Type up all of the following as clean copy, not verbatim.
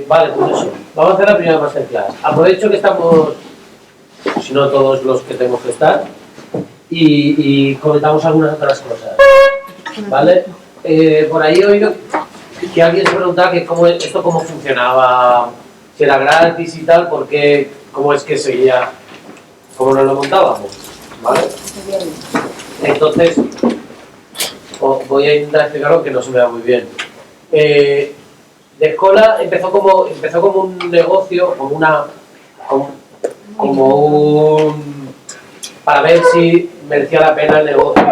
Vale, pues eso. Vamos a hacer la primera masterclass. Aprovecho que estamos, si no todos los que tenemos que estar, y comentamos algunas otras cosas. ¿Vale? Por ahí he oído que alguien se preguntaba que cómo funcionaba, si era gratis y tal, porque cómo es que seguía, cómo nos lo montábamos. ¿Vale? Entonces, voy a intentar explicarlo que no se me da muy bien. Descola empezó como un negocio, para ver si merecía la pena el negocio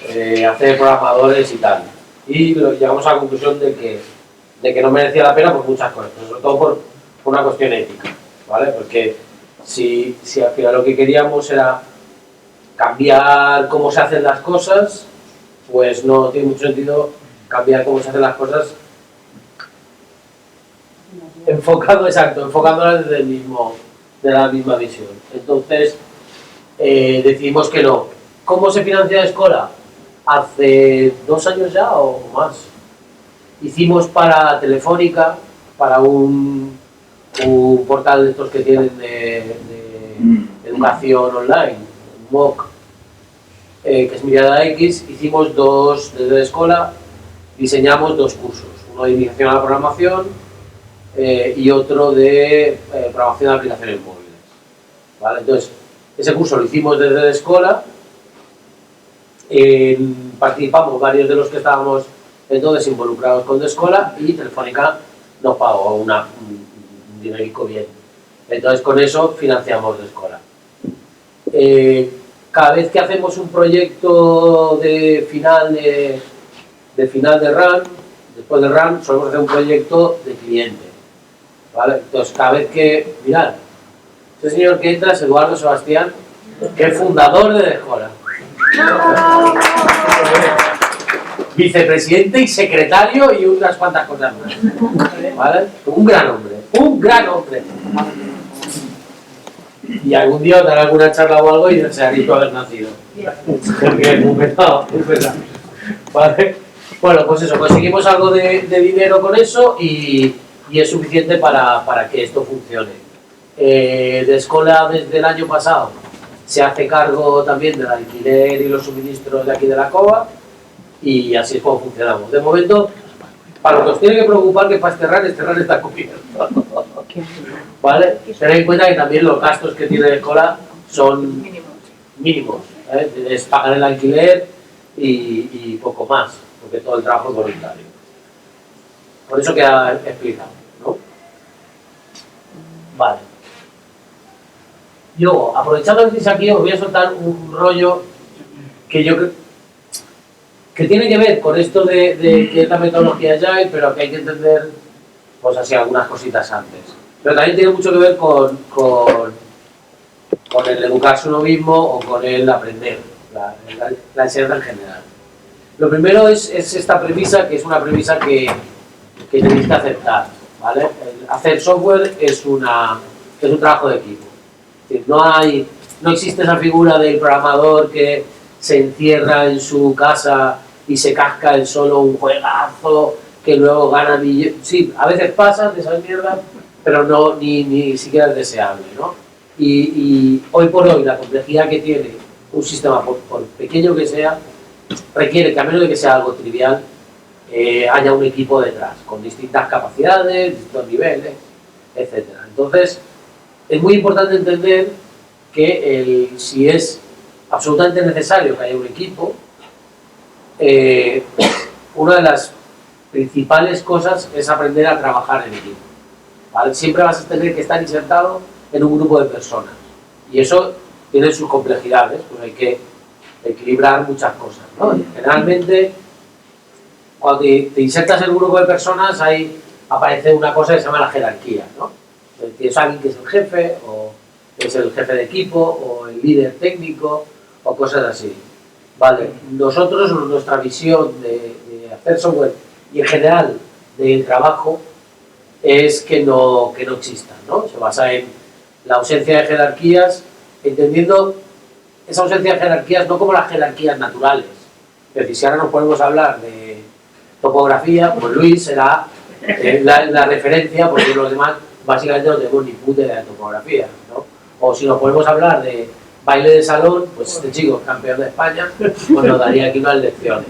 de hacer programadores y tal. Y llegamos a la conclusión de que no merecía la pena por muchas cosas, sobre todo por una cuestión ética, ¿vale? Porque si al final lo que queríamos era cambiar cómo se hacen las cosas, pues no tiene mucho sentido cambiar cómo se hacen las cosas enfocándolas desde de la misma visión. Entonces decidimos que no. ¿Cómo se financia Escola? Hace 2 años ya o más. Hicimos para Telefónica, para un portal de estos que tienen de educación online, MOOC, que es Mirada X. Hicimos desde Escola diseñamos 2 cursos, uno de iniciación a la programación y otro de programación de aplicaciones móviles. ¿Vale? Entonces, ese curso lo hicimos desde la escuela, participamos varios de los que estábamos entonces involucrados con la escuela y Telefónica nos pagó un dinerico bien. Entonces, con eso financiamos la escuela. Cada vez que hacemos un proyecto de final de run, después de run, solemos hacer un proyecto de cliente. ¿Vale? Entonces, cada vez que, mirad, este señor que entra es Eduardo Sebastián, que es fundador de Descola. Vicepresidente y secretario y unas cuantas cosas más. ¿Vale? Un gran hombre, un gran hombre. Y algún día os daré alguna charla o algo y desearéis haber nacido. Porque es muy pesado, es verdad. ¿Vale? Bueno, pues eso, conseguimos algo de dinero con eso y es suficiente para que esto funcione. De Escola desde el año pasado se hace cargo también del alquiler y los suministros de aquí de la cova y así es como funcionamos. De momento, para lo que os tiene que preocupar que para este run está cubierto. ¿Vale? Tened en cuenta que también los gastos que tiene Escola son mínimos. Es pagar el alquiler y poco más, porque todo el trabajo es voluntario. Por eso queda explicado, ¿no? Vale. Luego, aprovechando que estáis aquí, os voy a soltar un rollo que tiene que ver con esto de que es la metodología Agile, pero que hay que entender, pues así, algunas cositas antes. Pero también tiene mucho que ver con el educarse uno mismo o con el aprender, la enseñanza en general. Lo primero es esta premisa, que es una premisa que tenéis que aceptar, ¿vale? Hacer software es un trabajo de equipo. Es decir, no existe esa figura del programador que se encierra en su casa y se casca en solo un juegazo que luego gana millones. Sí, a veces pasan de esas mierdas, pero ni siquiera es deseable, ¿no? Y hoy por hoy la complejidad que tiene un sistema, por pequeño que sea, requiere que a menos de que sea algo trivial, haya un equipo detrás, con distintas capacidades, distintos niveles, etc. Entonces, es muy importante entender que si es absolutamente necesario que haya un equipo, una de las principales cosas es aprender a trabajar en equipo. ¿Vale? Siempre vas a tener que estar insertado en un grupo de personas. Y eso tiene sus complejidades, pues hay que equilibrar muchas cosas, ¿no? Generalmente, cuando te insertas en un grupo de personas, ahí aparece una cosa que se llama la jerarquía, ¿no? Tienes alguien que es el jefe, o es el jefe de equipo, o el líder técnico, o cosas así. Vale, nosotros, nuestra visión de hacer software y en general del trabajo es que no existan, ¿no? Se basa en la ausencia de jerarquías, entendiendo esa ausencia de jerarquías no como las jerarquías naturales. Es decir, si ahora nos podemos hablar de topografía, pues Luis será la referencia, porque los demás básicamente no tenemos ni puta idea de topografía, ¿no? O si nos podemos hablar de baile de salón, pues este chico es campeón de España, pues nos daría aquí unas lecciones,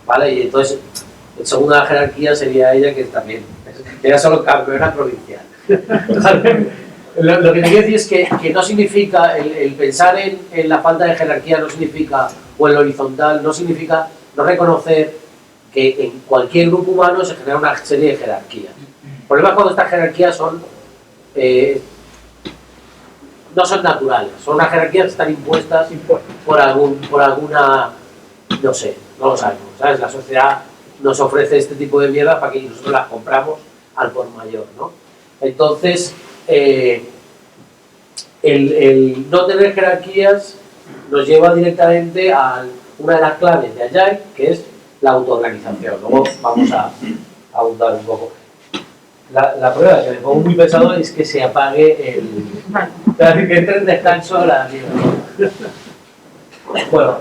¿vale? Y entonces, en segunda jerarquía sería ella, que también sería solo campeona provincial. ¿Vale? Lo que te quiero decir es que no significa, el pensar en la falta de jerarquía no significa, o en lo horizontal, no significa no reconocer que en cualquier grupo humano se genera una serie de jerarquías. El problema es cuando estas jerarquías son no son naturales, son unas jerarquías que están impuestas por alguna, no sé, no lo sabemos, ¿sabes? La sociedad nos ofrece este tipo de mierda para que nosotros las compramos al por mayor, ¿no? Entonces, el no tener jerarquías nos lleva directamente a una de las claves de Agile, que es la autoorganización. Luego vamos a ahondar un poco. La prueba que me pongo muy pesado es que se apague que entre en descanso la mierda. Bueno,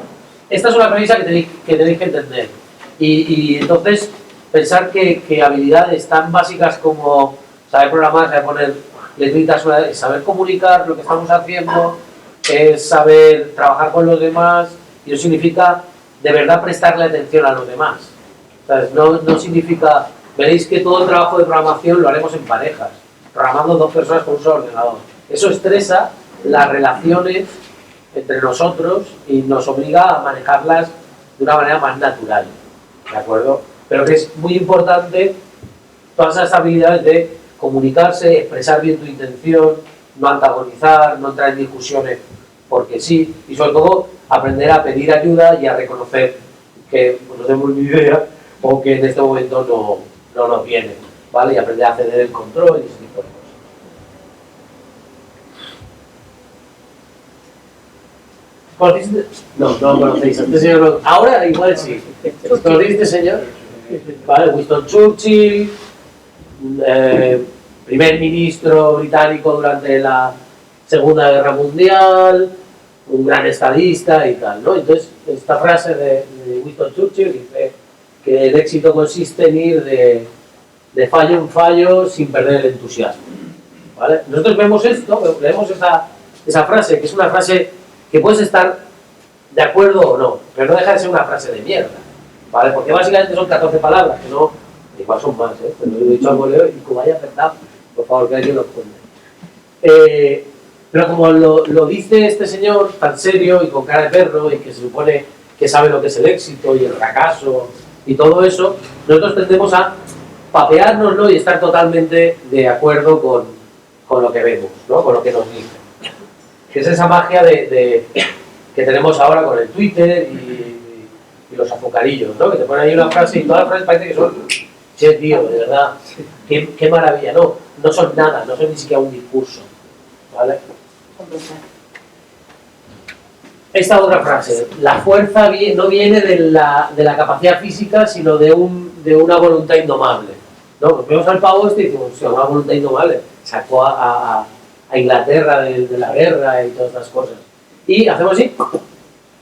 esta es una premisa que tenéis que entender. Y entonces, pensar que habilidades tan básicas como saber programar, saber poner letritas, saber comunicar lo que estamos haciendo, es saber trabajar con los demás, y eso significa de verdad prestarle atención a los demás. ¿Sabes? No significa, veréis que todo el trabajo de programación lo haremos en parejas, programando dos personas con un solo ordenador. Eso estresa las relaciones entre nosotros y nos obliga a manejarlas de una manera más natural, ¿de acuerdo? Pero que es muy importante todas esas habilidades de comunicarse, expresar bien tu intención, no antagonizar, no entrar en discusiones porque sí, y sobre todo aprender a pedir ayuda y a reconocer que pues, no tenemos ni idea o que en este momento no nos viene, ¿vale? Y aprender a ceder el control y ese tipo de cosas. ¿Conociste? No lo conocéis. Este señor ahora igual sí. ¿Conocéis este señor? ¿Vale? Winston Churchill, primer ministro británico durante la Segunda Guerra Mundial, un gran estadista y tal, ¿no? Entonces, esta frase de Winston Churchill dice que el éxito consiste en ir de fallo en fallo sin perder el entusiasmo, ¿vale? Nosotros vemos esto, leemos esa frase, que es una frase que puedes estar de acuerdo o no, pero no deja de ser una frase de mierda, ¿vale? Porque básicamente son 14 palabras, que no, igual son más, pero lo he dicho al voleo y como haya acertado, por favor, que alguien lo cuente. Pero como lo dice este señor tan serio y con cara de perro y que se supone que sabe lo que es el éxito y el fracaso y todo eso, nosotros tendemos a papeárnoslo y estar totalmente de acuerdo con lo que vemos, ¿no? Con lo que nos dice. Que es esa magia que tenemos ahora con el Twitter y los azucarillos, ¿no? Que te ponen ahí una frase y todas las frases parece que son che, tío, de verdad, qué maravilla, no son nada, no son ni siquiera un discurso, ¿vale? Esta otra frase, la fuerza no viene de la capacidad física, sino de una voluntad indomable, ¿no? Pues vemos al pavo este y decimos, sí, una voluntad indomable, sacó a Inglaterra de la guerra y todas estas cosas, y hacemos así,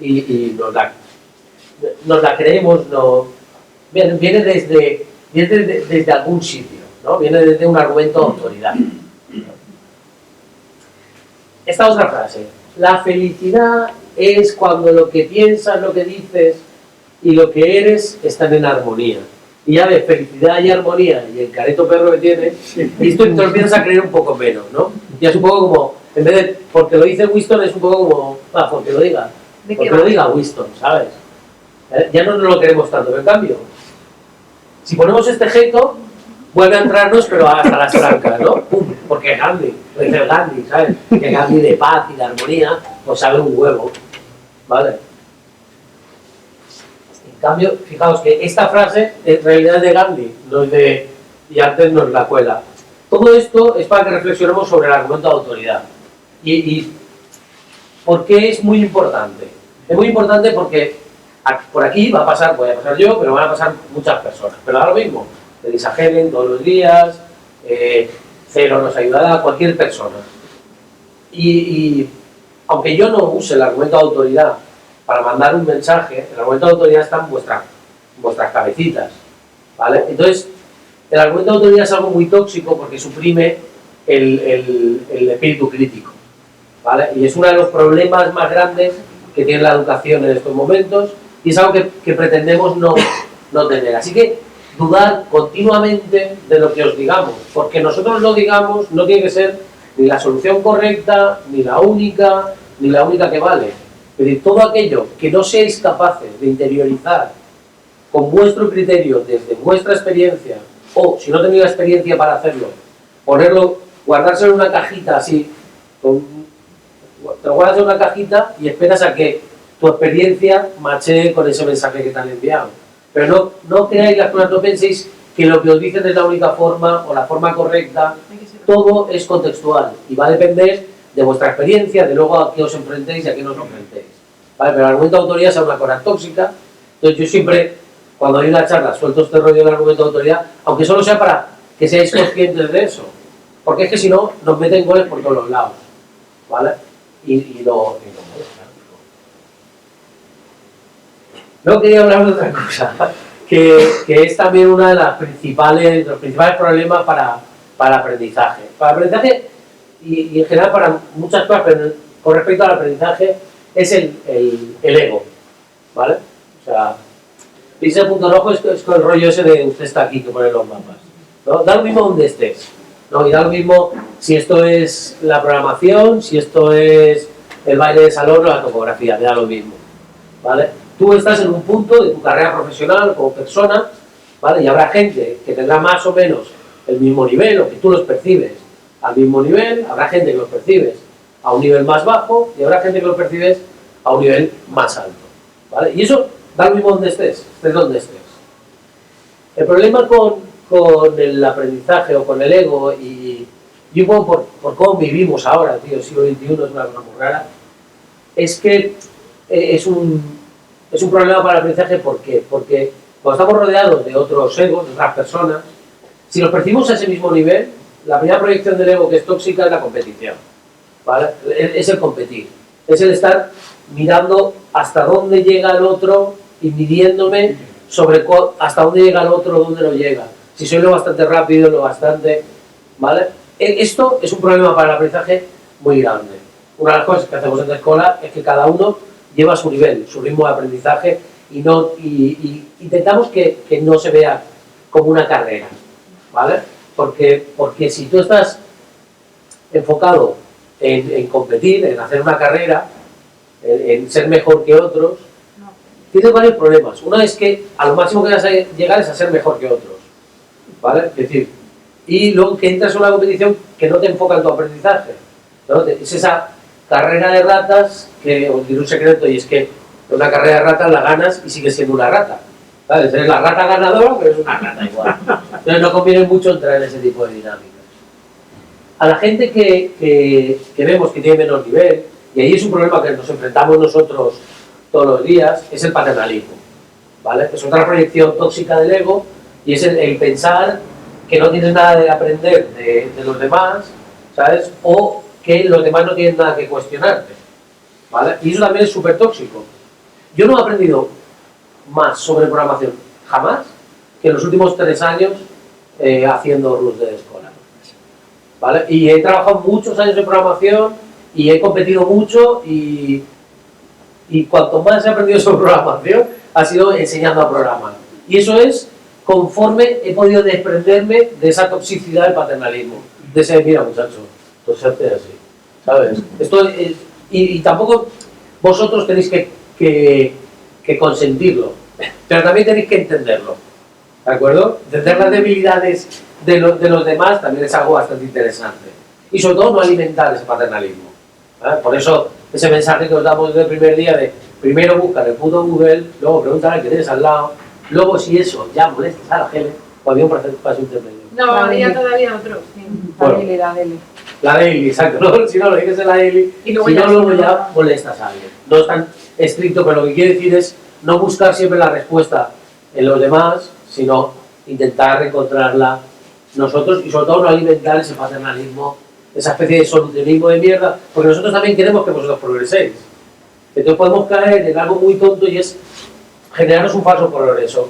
y nos la creemos, viene desde algún sitio, ¿no? Viene desde un argumento de autoridad. Esta otra frase, la felicidad es cuando lo que piensas, lo que dices y lo que eres están en armonía. Y ya ves, felicidad y armonía y el careto perro que tiene, y esto te lo empiezas a creer un poco menos, ¿no? Y es un poco como, en vez de, porque lo dice Winston, es un poco como, porque lo diga Winston, ¿sabes? Ya no nos lo queremos tanto, pero en cambio, si ponemos este gesto, vuelve a entrarnos, pero hasta las trancas, ¿no? ¡Pum! Porque Gandhi, lo dice Gandhi, ¿sabes? Que Gandhi de paz y de armonía, pues sabe un huevo, ¿vale? En cambio, fijaos que esta frase en realidad es de Gandhi, no es de... y antes nos la cuela. Todo esto es para que reflexionemos sobre el argumento de autoridad. ¿Y por qué es muy importante? Es muy importante porque por aquí voy a pasar yo, pero van a pasar muchas personas. Pero ahora mismo, Elisa Helen todos los días, Cero nos ayudará, cualquier persona. Y aunque yo no use el argumento de autoridad para mandar un mensaje, el argumento de autoridad está en vuestras cabecitas, ¿vale? Entonces, el argumento de autoridad es algo muy tóxico porque suprime el espíritu crítico, ¿vale? Y es uno de los problemas más grandes que tiene la educación en estos momentos y es algo que pretendemos no tener. Así que dudar continuamente de lo que os digamos, porque nosotros lo digamos no tiene que ser ni la solución correcta, ni la única que vale. Es decir, todo aquello que no seáis capaces de interiorizar con vuestro criterio, desde vuestra experiencia, o si no tenéis la experiencia para hacerlo, ponerlo, guardárselo en una cajita así, te lo guardas en una cajita y esperas a que tu experiencia machee con ese mensaje que te han enviado. Pero no creáis las cosas, no penséis que lo que os dicen es la única forma o la forma correcta. Todo es contextual y va a depender de vuestra experiencia, de luego a qué os enfrentéis y a qué no os enfrentéis. ¿Vale? Pero el argumento de autoridad es una cosa tóxica. Entonces yo siempre, cuando hay una charla, suelto este rollo del argumento de autoridad, aunque solo sea para que seáis conscientes de eso. Porque es que si no, nos meten goles por todos los lados. ¿Vale? No quería hablar de otra cosa, que es también uno de los principales problemas para el aprendizaje. Para el aprendizaje y en general para muchas cosas, pero con respecto al aprendizaje, es el ego. ¿Vale? O sea, dice el punto rojo es con el rollo ese de usted está aquí, que pone los mapas. ¿No? Da lo mismo donde estés. ¿No? Y da lo mismo si esto es la programación, si esto es el baile de salón o la topografía, me da lo mismo. ¿Vale? Tú estás en un punto de tu carrera profesional como persona, ¿vale? Y habrá gente que tendrá más o menos el mismo nivel o que tú los percibes al mismo nivel, habrá gente que los percibes a un nivel más bajo y habrá gente que los percibes a un nivel más alto, ¿vale? Y eso da lo mismo donde estés donde estés. El problema con el aprendizaje o con el ego y un poco por cómo vivimos ahora, tío, el siglo XXI es una cosa muy rara, es que es un problema para el aprendizaje. ¿Por qué? Porque cuando estamos rodeados de otros egos, de otras personas, si los percibimos a ese mismo nivel, la primera proyección del ego que es tóxica es la competición, ¿vale? Es el competir, es el estar mirando hasta dónde llega el otro y midiéndome sobre hasta dónde llega el otro, dónde no llega, si soy lo bastante rápido, lo bastante, ¿vale? Esto es un problema para el aprendizaje muy grande. Una de las cosas que hacemos en la escuela es que cada uno lleva su nivel, su ritmo de aprendizaje y intentamos que no se vea como una carrera, ¿vale? Porque si tú estás enfocado en competir, en hacer una carrera, en ser mejor que otros, tienes varios problemas. Uno es que a lo máximo que vas a llegar es a ser mejor que otros, ¿vale? Es decir, y luego que entras en una competición que no te enfoca en tu aprendizaje, ¿no? Es esa carrera de ratas que os diré un secreto, y es que una carrera de ratas la ganas y sigues siendo una rata, ¿sabes? Eres la rata ganadora, pero es una rata igual. Entonces no conviene mucho entrar en ese tipo de dinámicas. A la gente que vemos que tiene menos nivel, y ahí es un problema que nos enfrentamos nosotros todos los días, es el paternalismo, ¿vale? Es otra proyección tóxica del ego y es el pensar que no tienes nada de aprender de los demás, ¿sabes? O que los demás no tienen nada que cuestionarte, ¿vale? Y eso también es súper tóxico. Yo no he aprendido más sobre programación jamás que en los últimos 3 años haciendo RUS de escuela, ¿vale? Y he trabajado muchos años en programación y he competido mucho y cuanto más he aprendido sobre programación ha sido enseñando a programar. Y eso es conforme he podido desprenderme de esa toxicidad del paternalismo, de ese, mira muchacho, pues se hace así, ¿sabes? Esto es, y tampoco vosotros tenéis que consentirlo, pero también tenéis que entenderlo, ¿de acuerdo? Entender las debilidades de los demás también es algo bastante interesante. Y sobre todo no alimentar ese paternalismo, ¿eh? Por eso ese mensaje que os damos desde el primer día de primero busca en el puto Google, luego pregúntale al que tienes al lado, luego si eso ya molestas a la gente, o había un paso intermedio. No, había todavía otro. Sí. Bueno, la daily, exacto. ¿No? Si no lo dices en la daily, y luego si no, luego ya molestas a alguien. No es tan estricto, pero lo que quiere decir es no buscar siempre la respuesta en los demás, sino intentar encontrarla nosotros y sobre todo no alimentar ese paternalismo, esa especie de solucionismo de mierda, porque nosotros también queremos que vosotros progreséis. Entonces podemos caer en algo muy tonto y es generaros un falso progreso.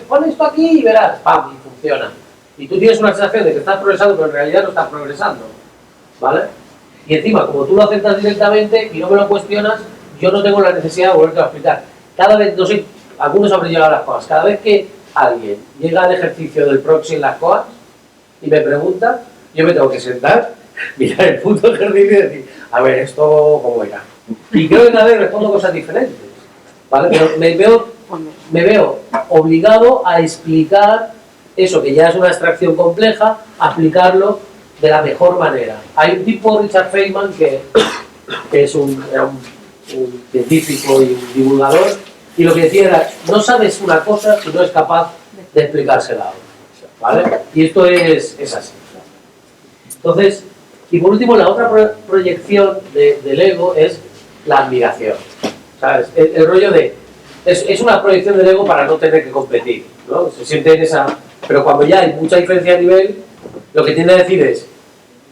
Pon esto aquí y verás, ¡pam! Y funciona. Y tú tienes una sensación de que estás progresando, pero en realidad no estás progresando, ¿vale? Y encima, como tú lo aceptas directamente y no me lo cuestionas, yo no tengo la necesidad de volverte a explicar. Cada vez, no sé, algunos habréis llegado a las cosas, cada vez que alguien llega al ejercicio del proxy en las coas y me pregunta, yo me tengo que sentar, mirar el puto ejercicio y decir, a ver, ¿esto cómo era? Y creo que cada vez respondo cosas diferentes, ¿vale? Pero me veo obligado a explicar eso que ya es una abstracción compleja, aplicarlo de la mejor manera. Hay un tipo, Richard Feynman, que es un científico y un divulgador, y lo que decía era, no sabes una cosa si no es capaz de explicársela a otro, ¿vale? Y esto es así. Entonces, y por último, la otra proyección del ego es la admiración, ¿sabes? El rollo de, es una proyección del ego para no tener que competir, ¿no? Se siente en esa, pero cuando ya hay mucha diferencia de nivel, lo que tiende a decir es,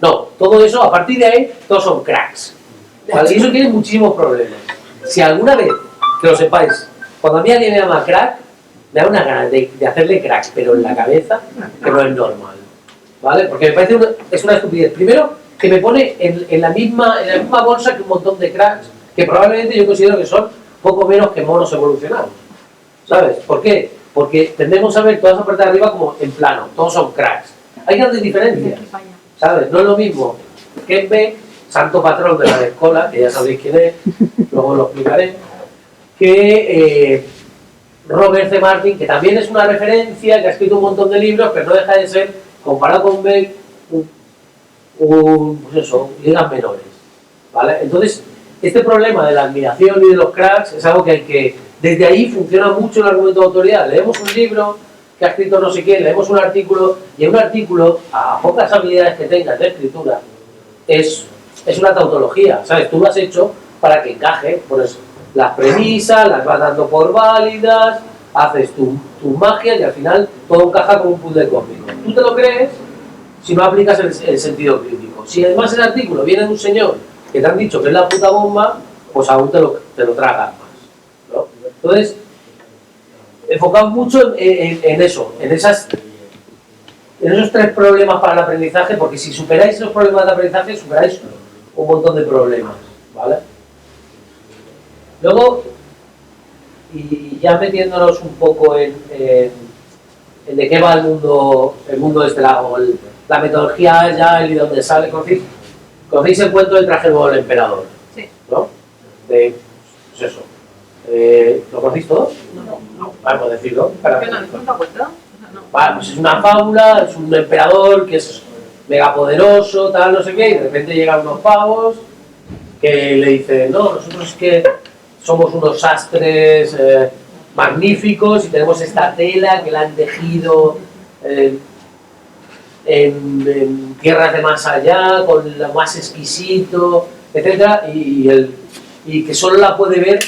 no, todo eso, a partir de ahí, todos son cracks, ¿vale? Y eso tiene muchísimos problemas. Si alguna vez, que lo sepáis, cuando a mí alguien me llama crack, me da una gana de hacerle crack, pero en la cabeza, que no es normal, ¿vale? Porque me parece es una estupidez. Primero, que me pone en la misma bolsa que un montón de cracks, que probablemente yo considero que son poco menos que monos evolucionados, ¿sabes? ¿Por qué? Porque tendemos a ver toda esa parte de arriba como en plano, todos son cracks. Hay grandes diferencias, ¿sabes? No es lo mismo que B, santo patrón de la escuela, que ya sabéis quién es, luego lo explicaré, que Robert C. Martin, que también es una referencia, que ha escrito un montón de libros, pero no deja de ser, comparado con Beck, pues eso, ligas menores, ¿vale? Entonces, este problema de la admiración y de los cracks es algo que hay que... Desde ahí funciona mucho el argumento de autoridad. Leemos un libro que ha escrito no sé quién, leemos un artículo, y en un artículo, a pocas habilidades que tengas de escritura, es una tautología, ¿sabes? Tú lo has hecho para que encaje, pones las premisas, las vas dando por válidas, haces tu magia y al final todo encaja como un puzzle cósmico. Tú te lo crees si no aplicas el sentido crítico. Si además el artículo viene de un señor que te han dicho que es la puta bomba, pues aún te lo tragas más, ¿no? Entonces, enfocamos mucho en eso, en esos tres problemas para el aprendizaje, porque si superáis esos problemas de aprendizaje, superáis un montón de problemas, ¿vale? Luego, y ya metiéndonos un poco en de qué va el mundo de este lado, la metodología Agile y donde sale, ¿conocéis el cuento del traje nuevo del emperador? Sí. ¿No? Pues eso. ¿Lo conocéis todos? No. Vamos a decirlo. ¿Qué no? ¿Es un cuento? No. Vale, pues es una fábula, es un emperador que es mega poderoso, tal, no sé qué, y de repente llegan unos pavos que le dicen, no, nosotros es que somos unos sastres magníficos y tenemos esta tela que la han tejido en tierras de más allá, con lo más exquisito, etcétera, y que solo la puede ver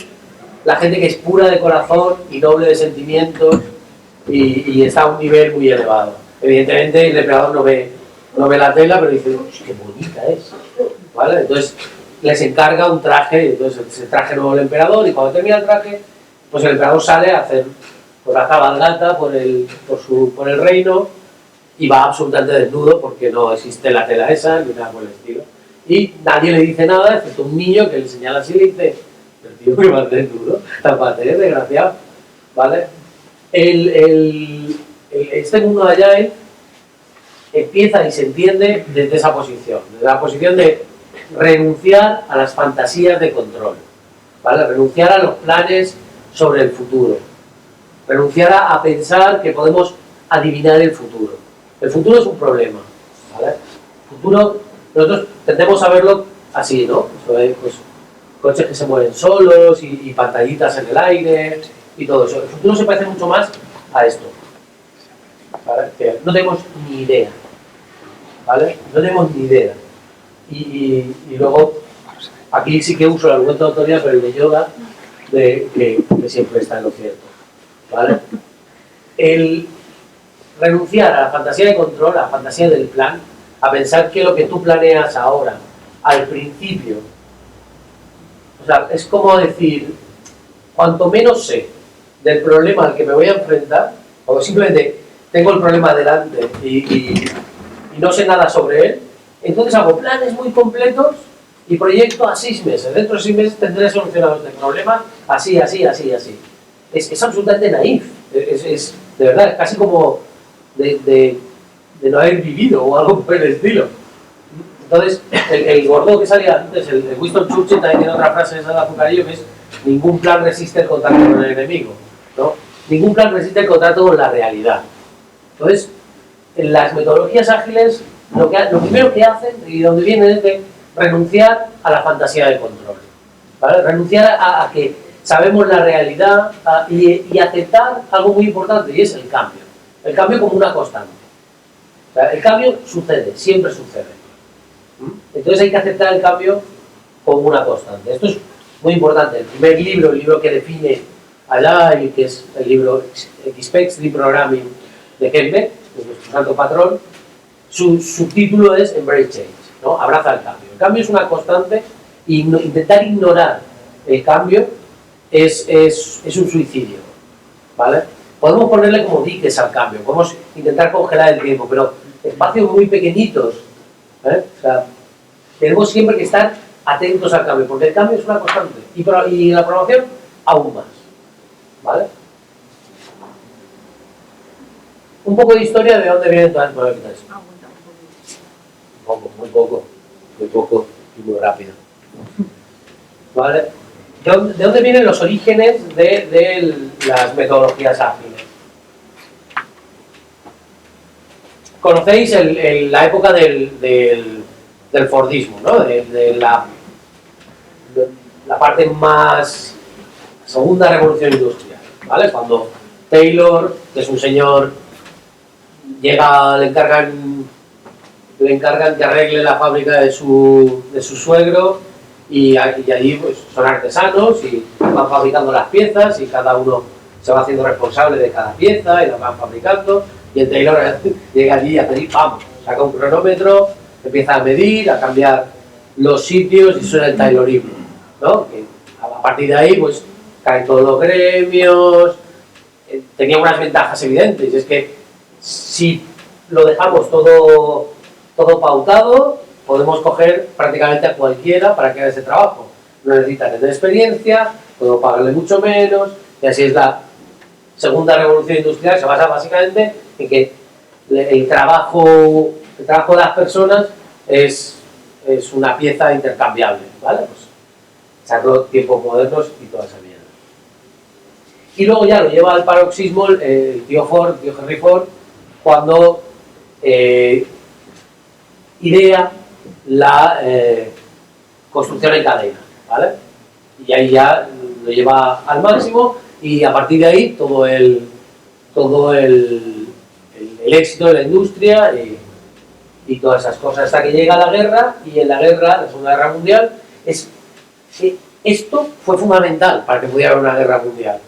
la gente que es pura de corazón y noble de sentimientos y está a un nivel muy elevado. Evidentemente el emperador no ve la tela, pero dice, qué bonita es, ¿vale? Entonces les encarga un traje, entonces ese traje nuevo del emperador, y cuando termina el traje, pues el emperador sale a hacer la cabalgata por el reino y va absolutamente desnudo porque no existe la tela esa ni nada por el estilo. Y nadie le dice nada, excepto un niño que le señala así y le dice, el tío que va desnudo, tápate, desgraciado, ¿vale? Este mundo de Agile empieza y se entiende desde esa posición, desde la posición de renunciar a las fantasías de control, ¿vale? Renunciar a los planes sobre el futuro, renunciar a pensar que podemos adivinar el futuro. El futuro es un problema, ¿vale? El futuro, nosotros tendemos a verlo así, ¿no? Pues, coches que se mueven solos y pantallitas en el aire y todo eso. El futuro se parece mucho más a esto, ¿vale? Que no tenemos ni idea, ¿vale? No tenemos ni idea. Y luego, aquí sí que uso el argumento de autoridad, pero el de Yoda, que siempre está en lo cierto, ¿vale? El renunciar a la fantasía de control, a la fantasía del plan, a pensar que lo que tú planeas ahora, al principio, o sea, es como decir, cuanto menos sé del problema al que me voy a enfrentar, o simplemente tengo el problema delante y no sé nada sobre él, entonces hago planes muy completos y proyecto a 6 meses. Dentro de 6 meses tendré solucionado este problema así, así, así, así. Es absolutamente naif. Es de verdad, es casi como de no haber vivido o algo por el estilo. Entonces, el gordo que salía antes, el Winston Churchill, también tiene otra frase esa de Azucarillo que es: ningún plan resiste el contacto con el enemigo, ¿no? Ningún plan resiste el contacto con la realidad. Entonces, en las metodologías ágiles, lo primero que hacen, y donde vienen, es de renunciar a la fantasía de control, ¿vale? Renunciar a que sabemos la realidad y aceptar algo muy importante, y es el cambio. El cambio como una constante. O sea, el cambio sucede, siempre sucede. Entonces hay que aceptar el cambio como una constante. Esto es muy importante. El primer libro, el libro que define Agile, que es el libro XPEX, Programming de Kempe, de nuestro santo patrón, su subtítulo es Embrace Change, ¿no? Abraza el cambio. El cambio es una constante y intentar ignorar el cambio es un suicidio, ¿vale? Podemos ponerle como diques al cambio, podemos intentar congelar el tiempo, pero espacios muy pequeñitos, ¿eh? O sea, tenemos siempre que estar atentos al cambio, porque el cambio es una constante y la programación aún más, ¿vale? Un poco de historia de dónde vienen todas las problemáticas. Muy poco y muy rápido. ¿Vale? ¿De dónde vienen los orígenes de las metodologías ágiles? Conocéis la época del Fordismo, ¿no? De la parte más segunda revolución industrial, ¿vale? Cuando Taylor, que es un señor, llega, le encargan que arregle la fábrica de su suegro y allí pues, son artesanos y van fabricando las piezas y cada uno se va haciendo responsable de cada pieza y las van fabricando, y el Taylor llega allí a pedir, vamos, saca un cronómetro, empieza a medir, a cambiar los sitios y suena el Taylorismo, ¿no? Que a partir de ahí pues caen todos los gremios. Tenía unas ventajas evidentes, es que si lo dejamos todo pautado, podemos coger prácticamente a cualquiera para que haga ese trabajo. No necesita tener experiencia, podemos pagarle mucho menos, y así es la segunda revolución industrial. Se basa básicamente en que el trabajo de las personas es una pieza intercambiable, ¿vale? Pues saco tiempos modernos y toda esa mierda. Y luego ya lo lleva al paroxismo el tío Henry Ford, cuando idea la construcción en cadena, ¿vale? Y ahí ya lo lleva al máximo, y a partir de ahí todo el éxito de la industria y todas esas cosas, hasta que llega la guerra, y en la Segunda Guerra Mundial, esto fue fundamental para que pudiera haber una guerra mundial,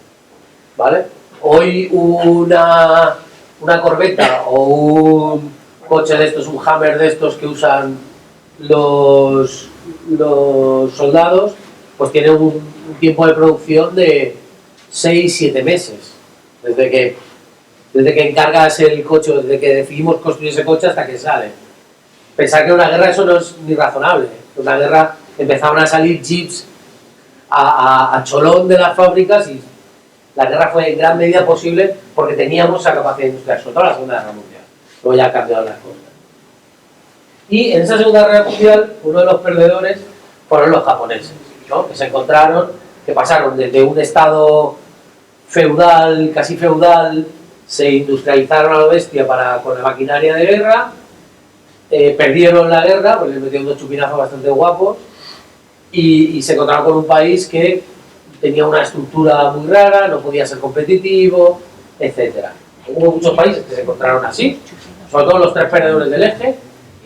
¿vale? Hoy una corbeta o un coche de estos, un Hammer de estos que usan los soldados, pues tiene un tiempo de producción de 6-7 meses, desde que encargas el coche, desde que decidimos construir ese coche hasta que sale. Pensar que una guerra eso no es ni razonable. En una guerra empezaron a salir jeeps a cholón de las fábricas, y la guerra fue en gran medida posible porque teníamos esa capacidad industrial, sobre todo la Segunda Guerra Mundial. Luego ya han cambiado las cosas. Y en esa Segunda Guerra Mundial, uno de los perdedores fueron los japoneses, ¿no? Que se encontraron, que pasaron desde un estado feudal, casi feudal, se industrializaron a lo bestia con la maquinaria de guerra, perdieron la guerra, pues les metieron unos chupinazos bastante guapos, y se encontraron con un país que tenía una estructura muy rara, no podía ser competitivo, etc. Hubo muchos países que se encontraron así, sobre todo los tres perdedores del eje: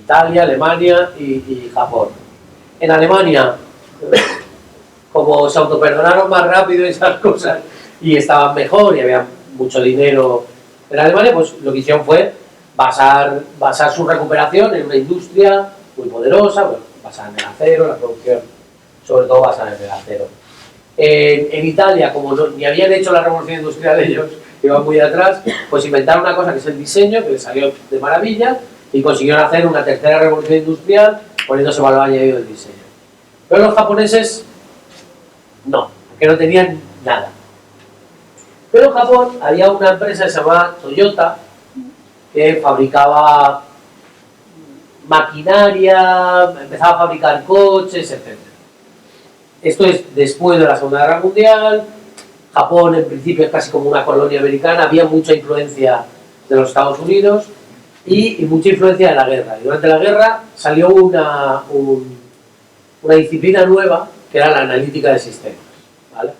Italia, Alemania y Japón. En Alemania, como se autoperdonaron más rápido esas cosas y estaban mejor y había mucho dinero en Alemania, pues lo que hicieron fue basar su recuperación en una industria muy poderosa, bueno, basada en el acero, la producción sobre todo basada en el acero. En Italia, como ni habían hecho la revolución industrial ellos, que iban muy atrás, pues inventaron una cosa que es el diseño, que les salió de maravilla, y consiguieron hacer una tercera revolución industrial poniéndose valor añadido del diseño. Pero los japoneses no, que no tenían nada. Pero en Japón había una empresa que se llamaba Toyota, que fabricaba maquinaria, empezaba a fabricar coches, etc. Esto es después de la Segunda Guerra Mundial. Japón en principio es casi como una colonia americana, había mucha influencia de los Estados Unidos y mucha influencia de la guerra. Y durante la guerra salió una disciplina nueva que era la analítica de sistemas, ¿vale?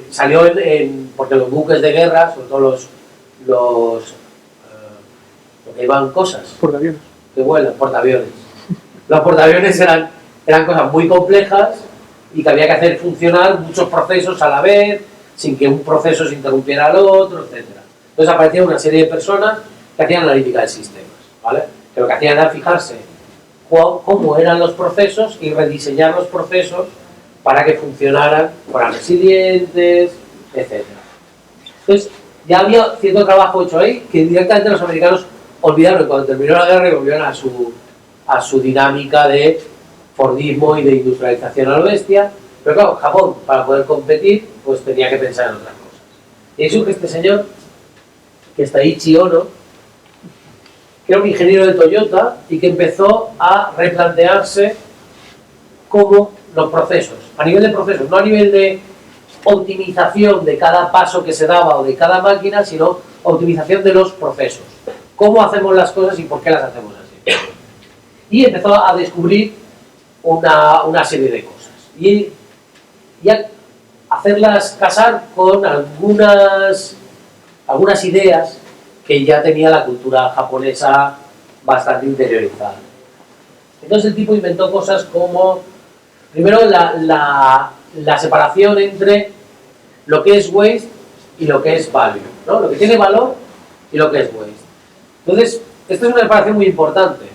Salió porque los buques de guerra, sobre todo los que iban cosas Portaaviones. que vuelan, portaaviones. Los portaaviones eran cosas muy complejas y que había que hacer funcionar muchos procesos a la vez, sin que un proceso se interrumpiera al otro, etc. Entonces aparecía una serie de personas que hacían analítica de sistemas, ¿vale? Que lo que hacían era fijarse cómo eran los procesos y rediseñar los procesos para que funcionaran, fueran resilientes, etc. Entonces, ya había cierto trabajo hecho ahí que directamente los americanos olvidaron cuando terminó la guerra y volvieron a su dinámica de Fordismo y de industrialización a lo bestia. Pero claro, Japón, para poder competir, pues tenía que pensar en otras cosas. Y ahí surge este señor, que está Ichi Ono, que era un ingeniero de Toyota y que empezó a replantearse cómo los procesos, a nivel de procesos, no a nivel de optimización de cada paso que se daba o de cada máquina, sino optimización de los procesos. Cómo hacemos las cosas y por qué las hacemos así. Y empezó a descubrir una serie de cosas. Y a hacerlas casar con algunas ideas que ya tenía la cultura japonesa bastante interiorizada. Entonces el tipo inventó cosas como, primero, la separación entre lo que es waste y lo que es value, ¿no? Lo que tiene valor y lo que es waste. Entonces, esta es una separación muy importante,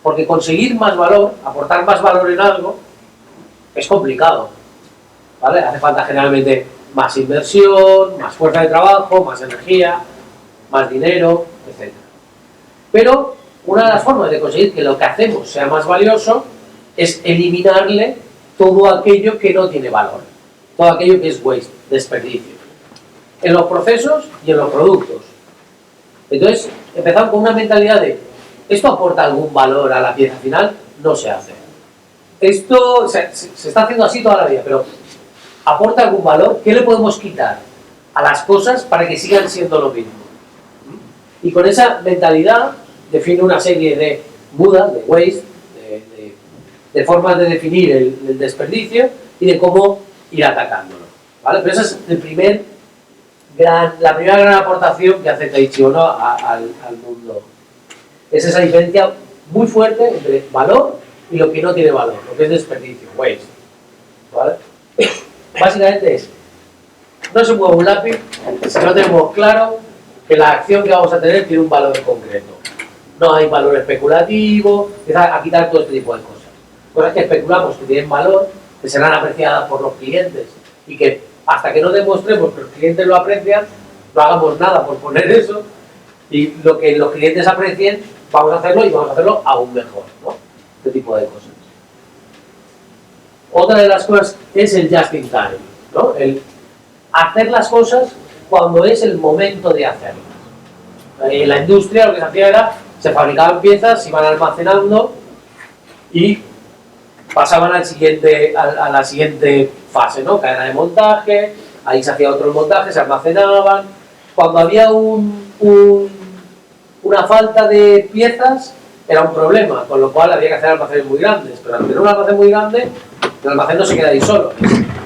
porque conseguir más valor, aportar más valor en algo, es complicado, ¿vale? Hace falta generalmente más inversión, más fuerza de trabajo, más energía, más dinero, etc. Pero una de las formas de conseguir que lo que hacemos sea más valioso es eliminarle todo aquello que no tiene valor, todo aquello que es waste, desperdicio, en los procesos y en los productos. Entonces, empezamos con una mentalidad de ¿esto aporta algún valor a la pieza final? No se hace. Esto se está haciendo así toda la vida, pero ¿aporta algún valor? ¿Qué le podemos quitar a las cosas para que sigan siendo lo mismo? Y con esa mentalidad define una serie de mudas, de waste, de formas de definir el desperdicio y de cómo ir atacándolo, ¿vale? Pero esa es la primera gran aportación que hace Taichi Ono al mundo. Es esa diferencia muy fuerte entre valor y lo que no tiene valor, lo que es desperdicio, waste, ¿vale? Básicamente no se mueve un lápiz si no tenemos claro que la acción que vamos a tener tiene un valor concreto. No hay valor especulativo, empieza a quitar todo este tipo de cosas. Cosas que especulamos que tienen valor, que serán apreciadas por los clientes y que hasta que no demostremos que los clientes lo aprecian, no hagamos nada por poner eso, y lo que los clientes aprecien, vamos a hacerlo y vamos a hacerlo aún mejor, ¿no? Este tipo de cosas. Otra de las cosas es el just in time, ¿no? El hacer las cosas cuando es el momento de hacerlas. En la industria lo que se hacía era, se fabricaban piezas, se iban almacenando y pasaban a la siguiente fase, ¿no? Cadena de montaje, ahí se hacía otro montaje, se almacenaban. Cuando había una falta de piezas, era un problema, con lo cual había que hacer almacenes muy grandes. Pero al tener un almacén muy grande, el almacén no se queda ahí solo.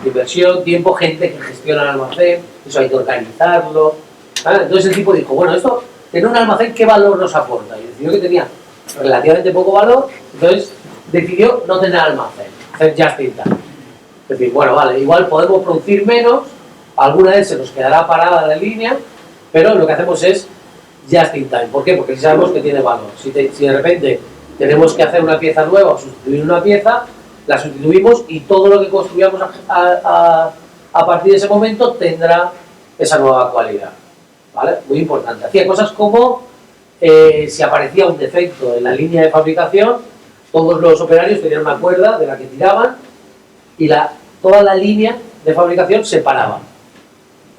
Inversión, tiempo, gente que gestiona el almacén, eso hay que organizarlo, ¿vale? Entonces el tipo dijo, bueno, esto, tener un almacén, ¿qué valor nos aporta? Y decidió que tenía relativamente poco valor, entonces decidió no tener almacén, hacer just in time. Es decir, bueno, vale, igual podemos producir menos, alguna vez se nos quedará parada la línea, pero lo que hacemos es just in time. ¿Por qué? Porque sabemos que tiene valor. Si de repente tenemos que hacer una pieza nueva o sustituir una pieza, la sustituimos y todo lo que construyamos a partir de ese momento tendrá esa nueva cualidad, ¿vale? Muy importante. Hacía cosas como, si aparecía un defecto en la línea de fabricación, todos los operarios tenían una cuerda de la que tiraban y toda la línea de fabricación se paraba,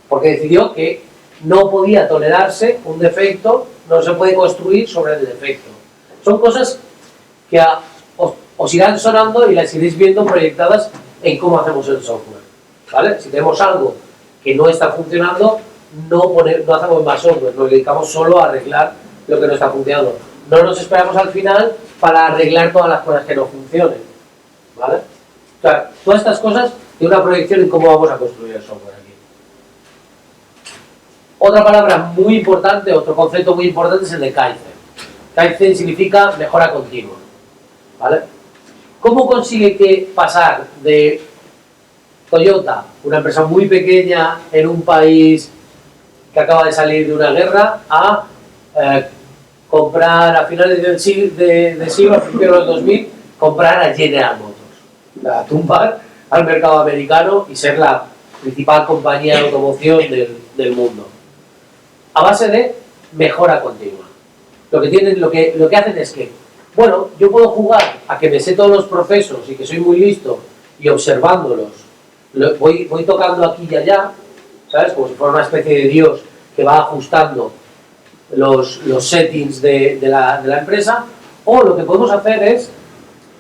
porque decidió que no podía tolerarse un defecto, no se puede construir sobre el defecto. Son cosas que os irán sonando y las iréis viendo proyectadas en cómo hacemos el software, ¿vale? Si tenemos algo que no está funcionando, no hacemos más software, nos dedicamos solo a arreglar lo que no está funcionando. No nos esperamos al final para arreglar todas las cosas que no funcionen, ¿vale? O sea, todas estas cosas y una proyección en cómo vamos a construir el software aquí. Otra palabra muy importante, otro concepto muy importante es el de Kaizen. Kaizen significa mejora continua, ¿vale? ¿Cómo consigue que pasar de Toyota, una empresa muy pequeña en un país que acaba de salir de una guerra, a comprar a finales del siglo, a principios de los 2000, comprar a General Motors, a tumbar al mercado americano y ser la principal compañía de automoción del mundo? A base de mejora continua. Lo que hacen es que, bueno, yo puedo jugar a que me sé todos los procesos y que soy muy listo y observándolos, voy tocando aquí y allá, ¿sabes? Como si fuera una especie de Dios que va ajustando los settings de la empresa, o lo que podemos hacer es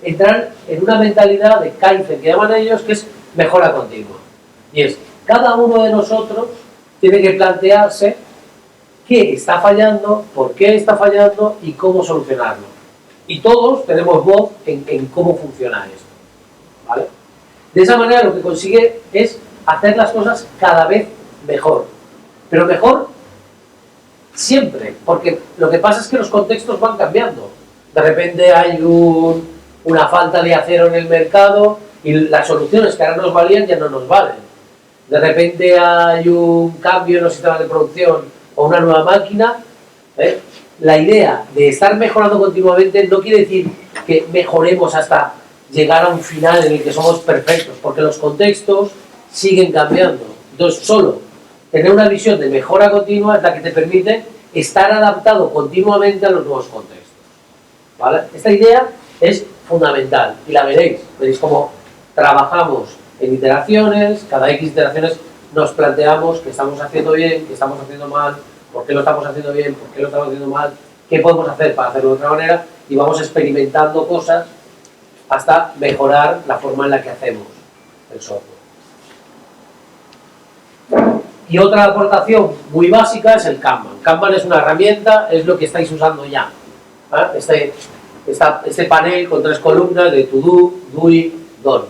entrar en una mentalidad de Kaizen, que llaman ellos, que es mejora continua. Y es, cada uno de nosotros tiene que plantearse qué está fallando, por qué está fallando y cómo solucionarlo. Y todos tenemos voz en cómo funciona esto, ¿vale? De esa manera lo que consigue es hacer las cosas cada vez mejor. Pero mejor siempre, porque lo que pasa es que los contextos van cambiando. De repente hay una falta de acero en el mercado y las soluciones que ahora nos valían ya no nos valen. De repente hay un cambio en los sistemas de producción o una nueva máquina. La idea de estar mejorando continuamente no quiere decir que mejoremos hasta llegar a un final en el que somos perfectos, porque los contextos siguen cambiando. Entonces, solo tener una visión de mejora continua es la que te permite estar adaptado continuamente a los nuevos contextos, ¿vale? Esta idea es fundamental y la veréis cómo trabajamos en iteraciones, cada X iteraciones nos planteamos qué estamos haciendo bien, qué estamos haciendo mal, por qué lo estamos haciendo bien, por qué lo estamos haciendo mal, qué podemos hacer para hacerlo de otra manera, y vamos experimentando cosas hasta mejorar la forma en la que hacemos el software. Y otra aportación muy básica es el Kanban. Kanban es una herramienta, es lo que estáis usando ya. Este panel con 3 columnas de to do, do it, done,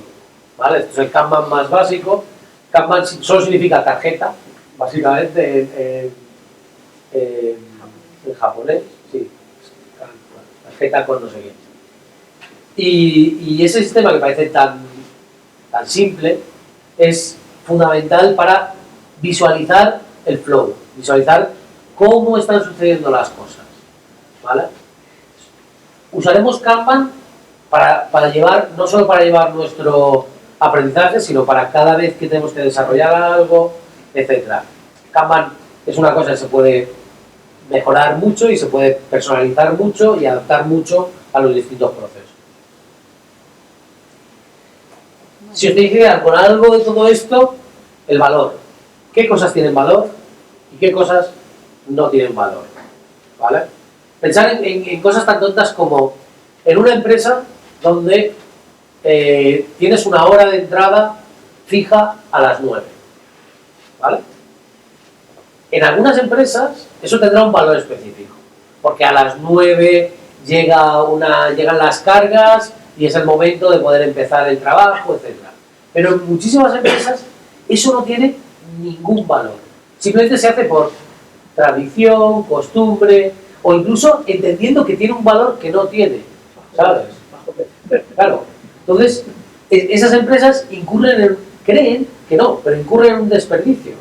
¿vale? Este es el Kanban más básico. Kanban solo significa tarjeta, básicamente en japonés, sí, tarjeta con no sé qué. Y ese sistema que parece tan simple es fundamental para visualizar el flow, visualizar cómo están sucediendo las cosas, ¿vale? Usaremos Kanban para llevar, no solo para llevar nuestro aprendizaje, sino para cada vez que tenemos que desarrollar algo, etc. Kanban es una cosa que se puede mejorar mucho y se puede personalizar mucho y adaptar mucho a los distintos procesos. Si os tenéis que quedar con algo de todo esto, el valor. ¿Qué cosas tienen valor y qué cosas no tienen valor? ¿Vale? Pensar en cosas tan tontas como en una empresa donde tienes una hora de entrada fija a las 9. ¿Vale? En algunas empresas eso tendrá un valor específico, porque a las 9 llegan las cargas y es el momento de poder empezar el trabajo, etc. Pero en muchísimas empresas eso no tiene ningún valor. Simplemente se hace por tradición, costumbre, o incluso entendiendo que tiene un valor que no tiene, ¿sabes? Claro. Entonces, esas empresas creen que no, pero incurren en un desperdicio.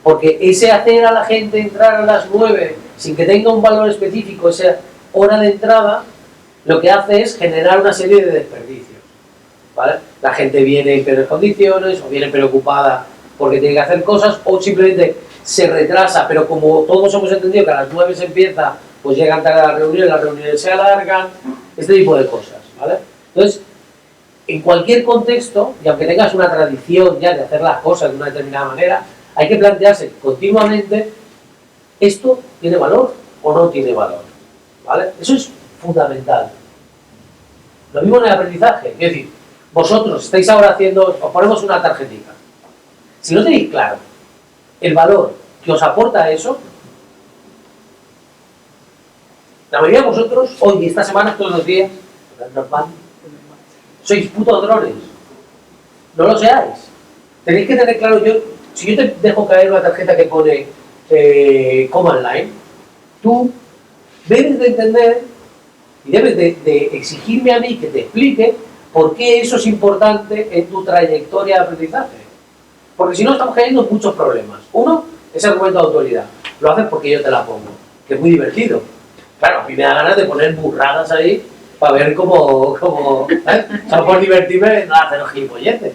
Porque ese hacer a la gente entrar a las 9 sin que tenga un valor específico, esa hora de entrada, lo que hace es generar una serie de desperdicios. ¿vale? La gente viene en peores condiciones, o viene preocupada porque tiene que hacer cosas, o simplemente se retrasa, pero como todos hemos entendido que a las 9 se empieza, pues llegan tarde a las reuniones se alargan, este tipo de cosas, ¿vale? Entonces, en cualquier contexto, y aunque tengas una tradición ya de hacer las cosas de una determinada manera, hay que plantearse continuamente, ¿esto tiene valor o no tiene valor? ¿Vale? Eso es fundamental. Lo mismo en el aprendizaje, es decir, vosotros estáis ahora haciendo, os ponemos una tarjetita. Si no tenéis claro el valor que os aporta eso, la mayoría de vosotros, hoy, esta semana, todos los días, sois putos drones. No lo seáis. Tenéis que tener claro, si yo te dejo caer una tarjeta que pone Command Line, tú debes de entender y debes de exigirme a mí que te explique por qué eso es importante en tu trayectoria de aprendizaje. Porque si no, estamos cayendo en muchos problemas. Uno, es el argumento de autoridad. Lo haces porque yo te la pongo, que es muy divertido. Claro, a mí me da ganas de poner burradas ahí para ver cómo ¿sabes? Solo por divertirme, no hacer los gilipolletes.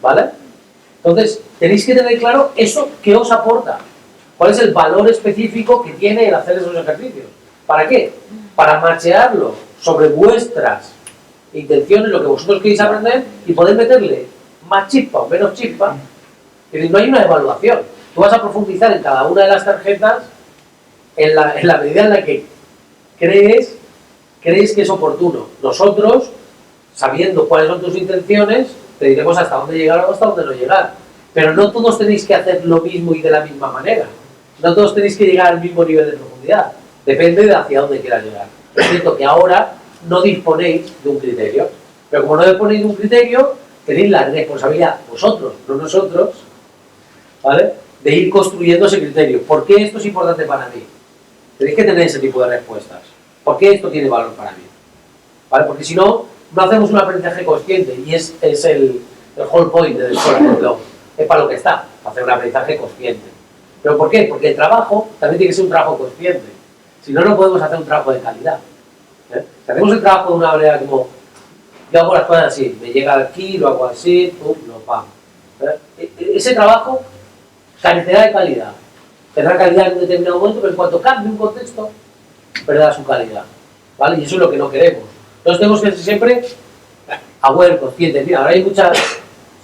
¿Vale? Entonces, tenéis que tener claro eso que os aporta. ¿Cuál es el valor específico que tiene el hacer esos ejercicios? ¿Para qué? Para machearlo sobre vuestras intenciones, lo que vosotros queréis aprender, y poder meterle más chispa o menos chispa. Es decir, no hay una evaluación. Tú vas a profundizar en cada una de las tarjetas en la medida en la que crees que es oportuno. Nosotros, sabiendo cuáles son tus intenciones, te diremos hasta dónde llegar o hasta dónde no llegar. Pero no todos tenéis que hacer lo mismo y de la misma manera. No todos tenéis que llegar al mismo nivel de profundidad. Depende de hacia dónde quieras llegar. Es cierto que ahora no disponéis de un criterio. Pero como no disponéis de un criterio, tenéis la responsabilidad, vosotros, no nosotros, ¿vale?, de ir construyendo ese criterio. ¿Por qué esto es importante para mí? Tenéis que tener ese tipo de respuestas. ¿Por qué esto tiene valor para mí? ¿Vale? Porque si no, no hacemos un aprendizaje consciente, y es el whole point de la escuela. Es para lo que está, para hacer un aprendizaje consciente. ¿Pero por qué? Porque el trabajo también tiene que ser un trabajo consciente. Si no, no podemos hacer un trabajo de calidad. Si hacemos el trabajo de una manera como, yo hago las cosas así, me llega aquí, lo hago así, pum, lo vamos. Ese trabajo carecerá de calidad. Tendrá calidad en un determinado momento, pero en cuanto cambie un contexto, perderá su calidad. ¿Vale? Y eso es lo que no queremos. Entonces tenemos que ser siempre aware, conscientes. Mira, ahora hay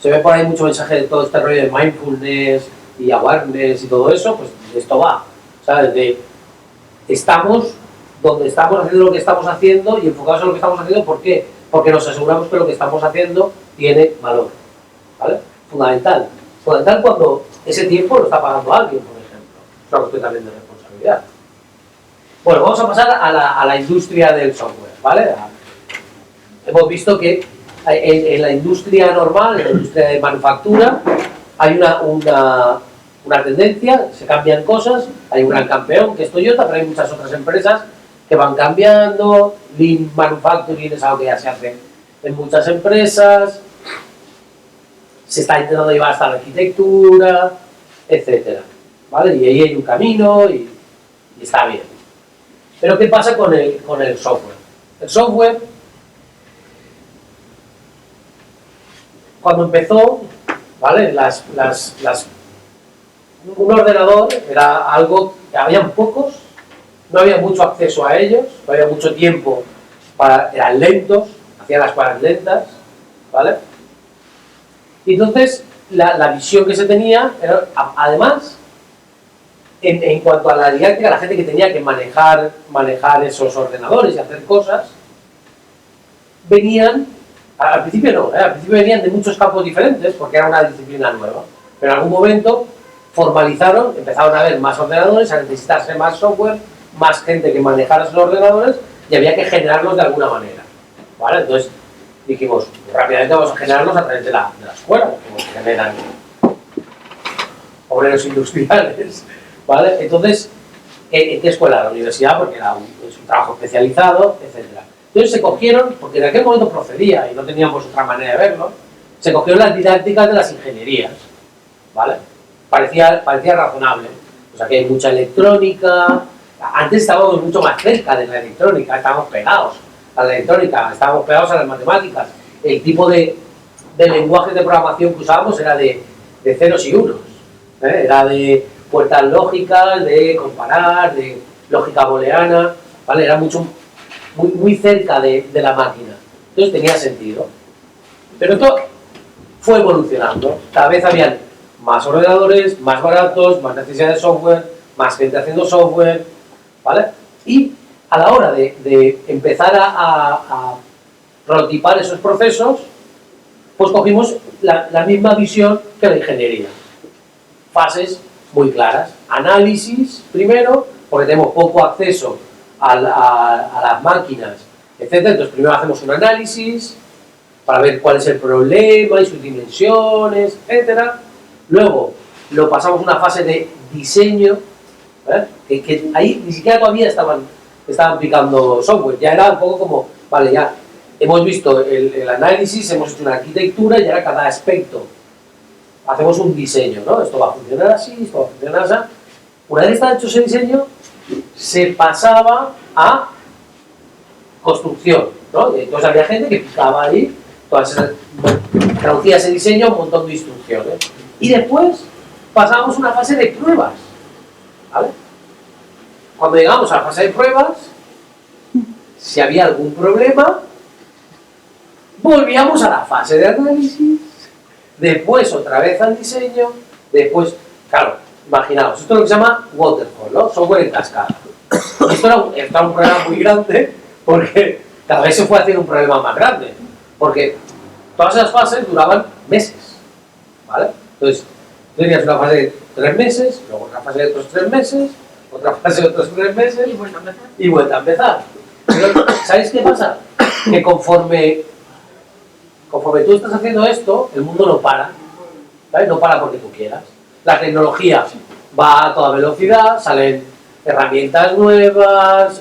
se ve por ahí mucho mensaje de todo este rollo de mindfulness y awareness y todo eso, pues de esto va. ¿Sabes? Estamos donde estamos haciendo lo que estamos haciendo y enfocados en lo que estamos haciendo. ¿Por qué? Porque nos aseguramos que lo que estamos haciendo tiene valor. ¿Vale? Fundamental. Fundamental cuando ese tiempo lo está pagando alguien, por ejemplo. Es una cuestión también de responsabilidad. Bueno, vamos a pasar a la industria del software, ¿vale? Hemos visto que en la industria normal, en la industria de manufactura, hay una tendencia, se cambian cosas, hay un gran campeón que es Toyota, pero hay muchas otras empresas que van cambiando. Lean Manufacturing es algo que ya se hace en muchas empresas, se está intentando llevar hasta la arquitectura, etcétera, ¿vale? Y ahí hay un camino y está bien. Pero ¿qué pasa con el software? El software, cuando empezó, ¿vale? Un ordenador era algo que habían pocos, no había mucho acceso a ellos, no había mucho tiempo, eran lentos, hacían las cosas lentas, ¿vale? Y entonces la visión que se tenía era, además, en cuanto a la didáctica, la gente que tenía que manejar esos ordenadores y hacer cosas, venían, al principio no, al principio venían de muchos campos diferentes, porque era una disciplina nueva, pero en algún momento formalizaron, empezaron a haber más ordenadores, a necesitarse más software, más gente que manejara esos ordenadores, y había que generarlos de alguna manera, ¿vale? Entonces dijimos, rápidamente vamos a generarlos a través de la escuela, como se generan obreros industriales, ¿vale? Entonces, ¿en qué escuela? La universidad, porque es un trabajo especializado, etc. Entonces se cogieron, porque en aquel momento procedía y no teníamos otra manera de verlo, se cogieron las didácticas de las ingenierías, ¿vale? Parecía razonable. O sea, que hay mucha electrónica. Antes estábamos mucho más cerca de la electrónica, estábamos pegados a la electrónica, estábamos pegados a las matemáticas. el tipo de lenguajes de programación que usábamos era de ceros y unos, era de puertas lógicas, de comparar, de lógica booleana, ¿vale? Era muy cerca de la máquina, entonces tenía sentido. Pero esto fue evolucionando, cada vez habían más ordenadores, más baratos, más necesidad de software, más gente haciendo software, ¿vale? Y a la hora de empezar a prototipar esos procesos, pues cogimos la misma visión que la ingeniería. Fases muy claras. Análisis primero, porque tenemos poco acceso a las máquinas, etc. Entonces primero hacemos un análisis para ver cuál es el problema y sus dimensiones, etc. Luego lo pasamos a una fase de diseño, que ahí ni siquiera todavía estaban aplicando software, ya era un poco como, vale, ya hemos visto el análisis, hemos hecho una arquitectura y ahora cada aspecto hacemos un diseño, ¿no? Esto va a funcionar así, esto va a funcionar así. Una vez está hecho ese diseño, se pasaba a construcción, ¿no? Y entonces había gente que picaba ahí, traducía ese diseño a un montón de instrucciones. Y después pasábamos a una fase de pruebas, ¿vale? Cuando llegamos a la fase de pruebas, si había algún problema, volvíamos a la fase de análisis, después otra vez al diseño, después, claro, imaginaos, esto es lo que se llama waterfall, ¿no? Software en cascada. Esto era un problema muy grande porque cada vez se fue haciendo un problema más grande, porque todas esas fases duraban meses, ¿vale? Entonces, tenías una fase de 3 meses, luego otra fase de otros 3 meses, otra fase de otros 3 meses y vuelta a empezar. Pero, ¿sabéis qué pasa? Que conforme tú estás haciendo esto, el mundo no para, ¿sabes? No para porque tú quieras. La tecnología va a toda velocidad, salen herramientas nuevas,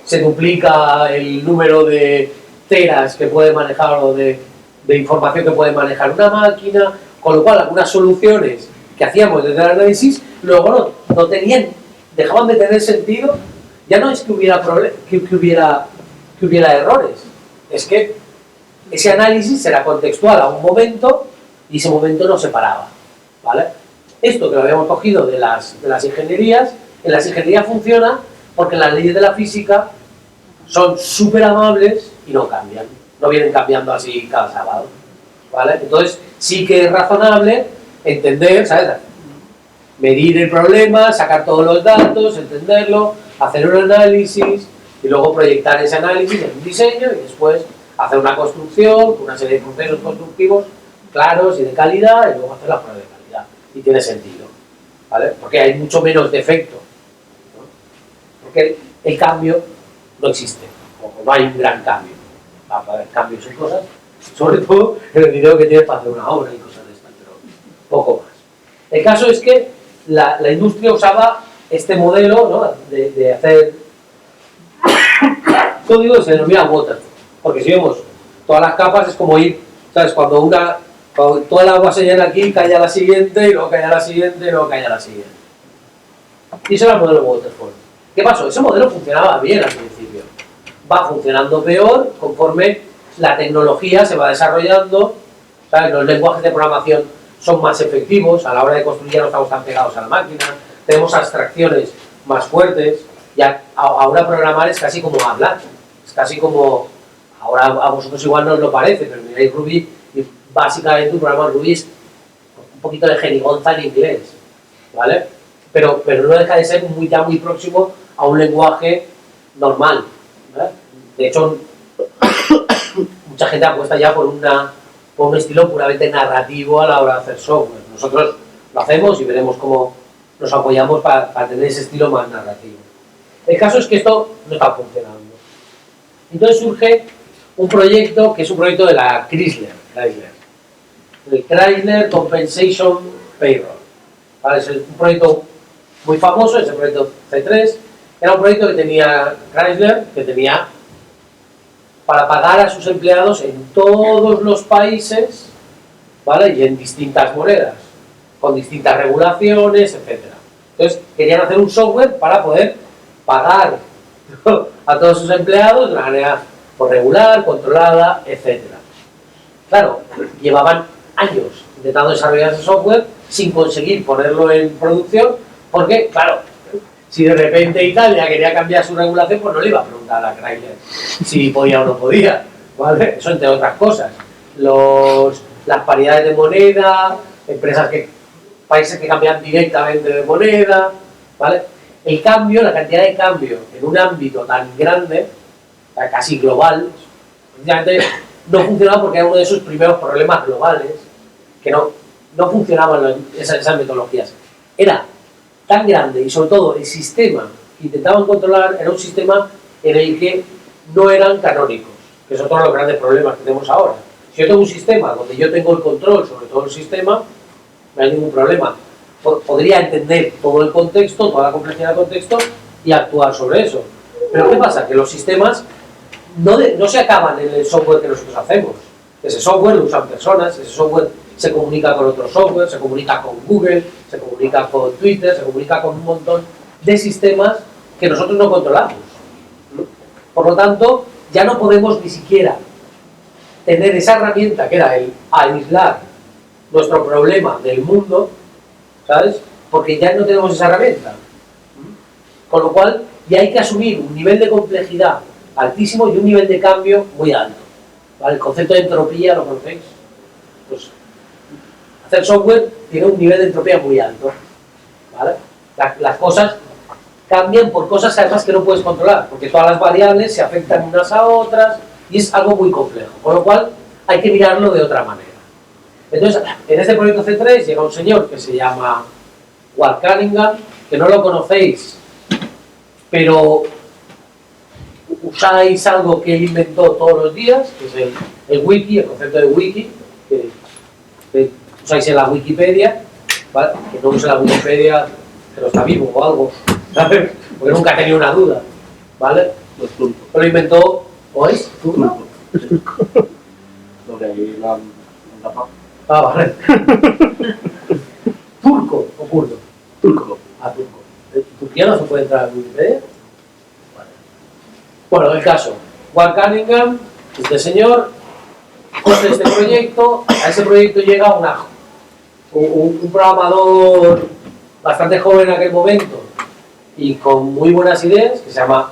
se duplica el número de teras que puede manejar o de información que puede manejar una máquina, con lo cual algunas soluciones que hacíamos desde el análisis luego no tenían, dejaban de tener sentido. Ya no es que hubiera errores, es que ese análisis era contextual a un momento y ese momento no se paraba, ¿vale? Esto que lo habíamos cogido de las ingenierías, en las ingenierías funciona porque las leyes de la física son súper amables y no cambian, no vienen cambiando así cada sábado, ¿vale? Entonces sí que es razonable entender, ¿sabes? Medir el problema, sacar todos los datos, entenderlo, hacer un análisis y luego proyectar ese análisis en un diseño y después hacer una construcción con una serie de procesos constructivos claros y de calidad y luego hacer la prueba de calidad. Y tiene sentido, ¿vale? Porque hay mucho menos defecto, ¿no? Porque el cambio no existe, o no hay un gran cambio. Va a haber cambios en cosas, sobre todo en el dinero que tienes para hacer una obra y cosas de estas, pero poco más. El caso es que la industria usaba este modelo, ¿no? de hacer código que se denomina waterfall, porque si vemos todas las capas es como ir, ¿sabes? Cuando toda el agua se llena aquí, cae a la siguiente, y luego cae a la siguiente, y luego cae a la siguiente. Y ese era el modelo waterfall. ¿Qué pasó? Ese modelo funcionaba bien al principio. Va funcionando peor conforme la tecnología se va desarrollando, ¿sabes? Los lenguajes de programación son más efectivos, a la hora de construir ya no estamos tan pegados a la máquina, tenemos abstracciones más fuertes, ya ahora programar es casi como hablar, es casi como, ahora a vosotros igual no os lo parece, pero miráis Ruby y básicamente un programa Ruby es un poquito de jerigonza en inglés, ¿vale? Pero no deja de ser muy próximo a un lenguaje normal, ¿vale? De hecho, mucha gente apuesta ya por un estilo puramente narrativo a la hora de hacer software. Nosotros lo hacemos y veremos cómo nos apoyamos para tener ese estilo más narrativo. El caso es que esto no está funcionando. Entonces surge un proyecto que es un proyecto de la Chrysler. El Chrysler Compensation Payroll. ¿Vale? Es un proyecto muy famoso, es el proyecto C3. Era un proyecto que tenía Chrysler, que tenía para pagar a sus empleados en todos los países, ¿vale? Y en distintas monedas, con distintas regulaciones, etc. Entonces, querían hacer un software para poder pagar a todos sus empleados de una manera regular, controlada, etc. Claro, llevaban años intentando desarrollar ese software sin conseguir ponerlo en producción, porque, claro, si de repente Italia quería cambiar su regulación, pues no le iba a preguntar a la Chrysler si podía o no podía, ¿vale? Eso entre otras cosas. Las paridades de moneda, países que cambian directamente de moneda, ¿vale? El cambio, la cantidad de cambio en un ámbito tan grande, casi global, precisamente no funcionaba porque era uno de sus primeros problemas globales, que no funcionaban esas metodologías. Era tan grande y sobre todo el sistema que intentaban controlar era un sistema en el que no eran canónicos, que es otro de los grandes problemas que tenemos ahora. Si yo tengo un sistema donde yo tengo el control sobre todo el sistema, no hay ningún problema. Podría entender todo el contexto, toda la complejidad del contexto y actuar sobre eso. Pero ¿qué pasa? Que los sistemas no se acaban en el software que nosotros hacemos. Ese software lo usan personas, ese software se comunica con otro software, se comunica con Google, se comunica con Twitter, se comunica con un montón de sistemas que nosotros no controlamos. Por lo tanto, ya no podemos ni siquiera tener esa herramienta que era el aislar nuestro problema del mundo, ¿sabes? Porque ya no tenemos esa herramienta. Con lo cual, ya hay que asumir un nivel de complejidad altísimo y un nivel de cambio muy alto. ¿Vale? El concepto de entropía, ¿lo conocéis? Pues hacer software tiene un nivel de entropía muy alto. ¿Vale? Las cosas cambian por cosas además que no puedes controlar, porque todas las variables se afectan unas a otras y es algo muy complejo. Con lo cual, hay que mirarlo de otra manera. Entonces, en este proyecto C3 llega un señor que se llama Walt Cunningham, que no lo conocéis, pero usáis algo que él inventó todos los días, que es el wiki, el concepto de wiki, que usáis en la Wikipedia, ¿vale? Que no use la Wikipedia, pero está vivo o algo, ¿sabes? Porque nunca he tenido una duda, ¿vale? Pero lo inventó, ¿oís? Turco. Lo que ahí la tapa. Ah, vale. ¿Turco o kurdo? Turco. Ah, turco. ¿Turquía no se puede entrar en Wikipedia? Vale. Bueno, el caso. Walt Cunningham, este señor, coge este proyecto. A ese proyecto llega un programador bastante joven en aquel momento y con muy buenas ideas, que se llama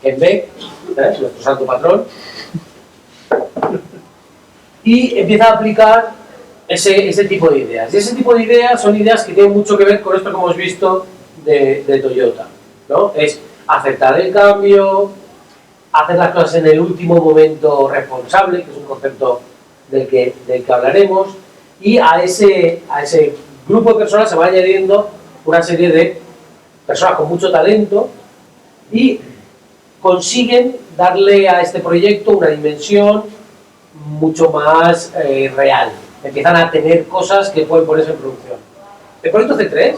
Ken Beck, nuestro santo patrón, y empieza a aplicar ese tipo de ideas. Y ese tipo de ideas son ideas que tienen mucho que ver con esto que hemos visto de Toyota, ¿no? Es aceptar el cambio, hacer las cosas en el último momento responsable, que es un concepto del que hablaremos, y a ese grupo de personas se va añadiendo una serie de personas con mucho talento y consiguen darle a este proyecto una dimensión mucho más real. Empiezan a tener cosas que pueden ponerse en producción. El proyecto C3,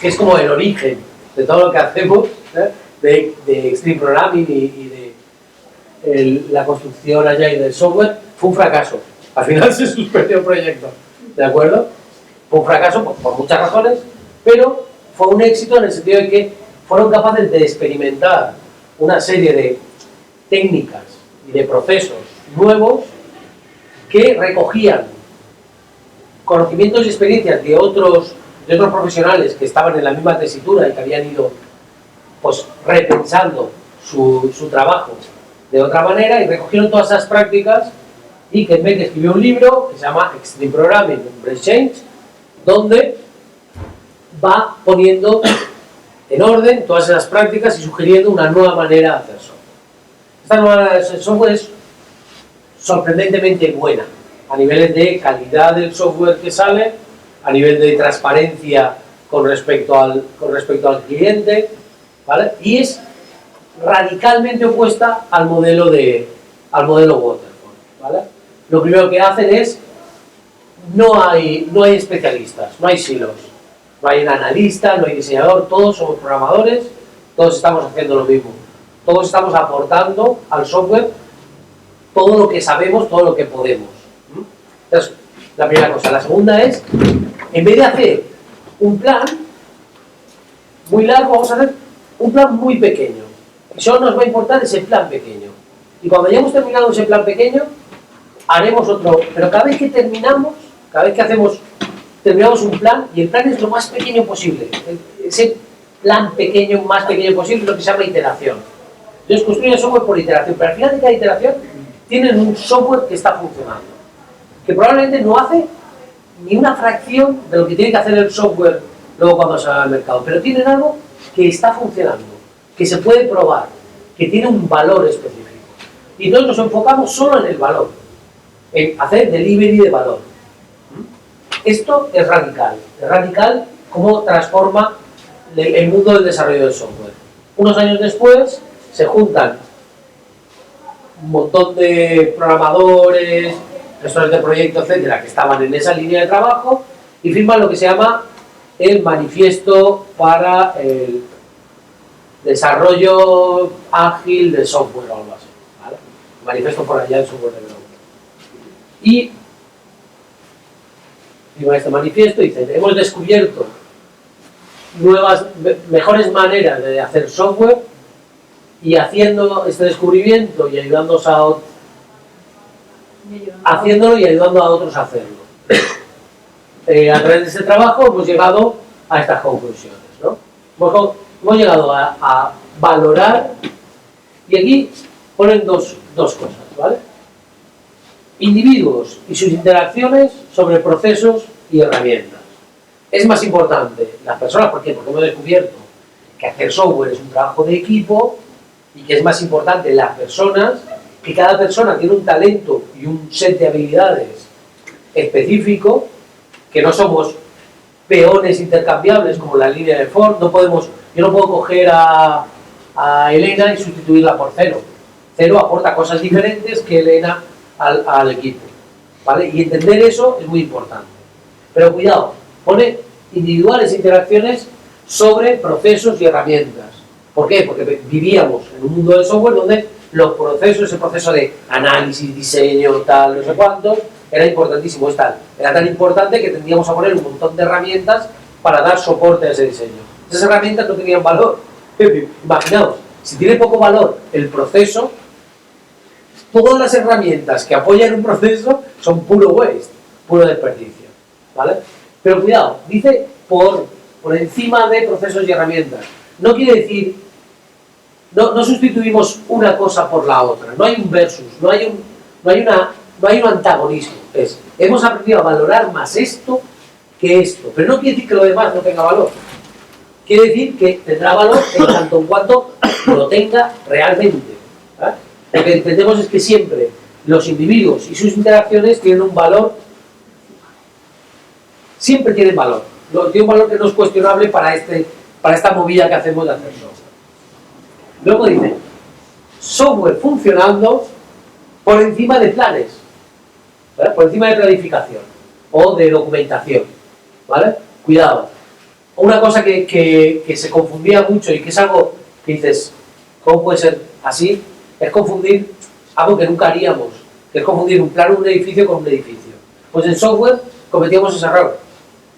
que es como el origen de todo lo que hacemos, de Extreme Programming y de la construcción allá y del software, fue un fracaso. Al final se suspendió el proyecto, ¿de acuerdo? Fue un fracaso por muchas razones, pero fue un éxito en el sentido de que fueron capaces de experimentar una serie de técnicas y de procesos nuevos que recogían conocimientos y experiencias de otros profesionales que estaban en la misma tesitura y que habían ido pues repensando su trabajo de otra manera, y recogieron todas esas prácticas, y Ken Beck escribió un libro que se llama Extreme Programming Embrace Change, donde va poniendo en orden todas esas prácticas y sugiriendo una nueva manera de hacer software. Esta nueva manera de hacer software es sorprendentemente buena a niveles de calidad del software que sale, a nivel de transparencia con respecto al cliente, ¿vale? Y es radicalmente opuesta al modelo waterfall, ¿vale? Lo primero que hacen es no hay especialistas, no hay silos, no hay un analista, no hay diseñador, todos somos programadores, todos estamos haciendo lo mismo, todos estamos aportando al software todo lo que sabemos, todo lo que podemos. Entonces, la primera cosa. La segunda es, en vez de hacer un plan muy largo, vamos a hacer un plan muy pequeño. Y solo nos va a importar ese plan pequeño. Y cuando hayamos terminado ese plan pequeño, haremos otro, pero cada vez que terminamos, cada vez que terminamos un plan, y el plan es lo más pequeño posible, ese plan pequeño, más pequeño posible, es lo que se llama iteración. Entonces construyen software por iteración, pero al final de cada iteración tienen un software que está funcionando, que probablemente no hace ni una fracción de lo que tiene que hacer el software luego cuando se va al mercado, pero tienen algo que está funcionando, que se puede probar, que tiene un valor específico. Y entonces nos enfocamos solo en el valor, en hacer delivery de valor. Esto es radical cómo transforma el mundo del desarrollo del software. Unos años después se juntan un montón de programadores, gestores de proyectos, etcétera, que estaban en esa línea de trabajo y firman lo que se llama el Manifiesto para el Desarrollo Ágil de Software o algo así, ¿vale? Manifiesto por allá del software development. Y firman este manifiesto y dicen, hemos descubierto mejores maneras de hacer software y haciendo este descubrimiento y haciéndolo y ayudando a otros a hacerlo. A través de ese trabajo hemos llegado a estas conclusiones, ¿no? Hemos llegado a valorar, y aquí ponen dos cosas, ¿vale? Individuos y sus interacciones sobre procesos y herramientas. Es más importante las personas, ¿por qué? Porque hemos descubierto que hacer software es un trabajo de equipo y que es más importante las personas, que cada persona tiene un talento y un set de habilidades específico, que no somos peones intercambiables como la línea de Ford. Yo no puedo coger a Elena y sustituirla por Cero. Cero aporta cosas diferentes que Elena al equipo, ¿vale? Y entender eso es muy importante. Pero cuidado, pone individuales e interacciones sobre procesos y herramientas. ¿Por qué? Porque vivíamos en un mundo del software donde los procesos, ese proceso de análisis, diseño, tal, no sé cuántos, era importantísimo. Era tan importante que tendríamos a poner un montón de herramientas para dar soporte a ese diseño. Esas herramientas no tenían valor. Imaginaos, si tiene poco valor el proceso, todas las herramientas que apoyan un proceso son puro waste, puro desperdicio, ¿vale? Pero cuidado, dice por encima de procesos y herramientas. No quiere decir, no sustituimos una cosa por la otra, no hay un versus, no hay un antagonismo. Hemos aprendido a valorar más esto que esto, pero no quiere decir que lo demás no tenga valor. Quiere decir que tendrá valor en tanto en cuanto lo tenga realmente, ¿eh? Lo que entendemos es que siempre los individuos y sus interacciones tienen un valor, siempre tienen valor. Tiene un valor que no es cuestionable para esta movida que hacemos de hacer software. Luego dice, software funcionando por encima de planes, ¿vale? Por encima de planificación o de documentación, ¿vale? Cuidado. Una cosa que se confundía mucho y que es algo que dices, ¿cómo puede ser así? Es confundir algo que nunca haríamos, que es confundir un plano de un edificio con un edificio. Pues en software cometíamos ese error.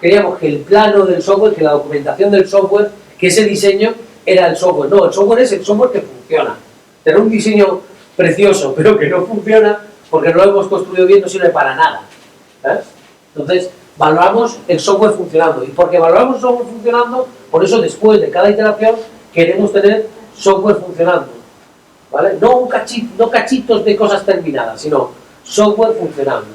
Queríamos que el plano del software, que la documentación del software, que ese diseño era el software. No, el software es el software que funciona. Tener un diseño precioso, pero que no funciona, porque no lo hemos construido bien, no sirve para nada. ¿Eh? Entonces, valoramos el software funcionando. Y porque valoramos el software funcionando, por eso después de cada iteración queremos tener software funcionando. ¿Vale? No cachitos de cosas terminadas, sino software funcionando.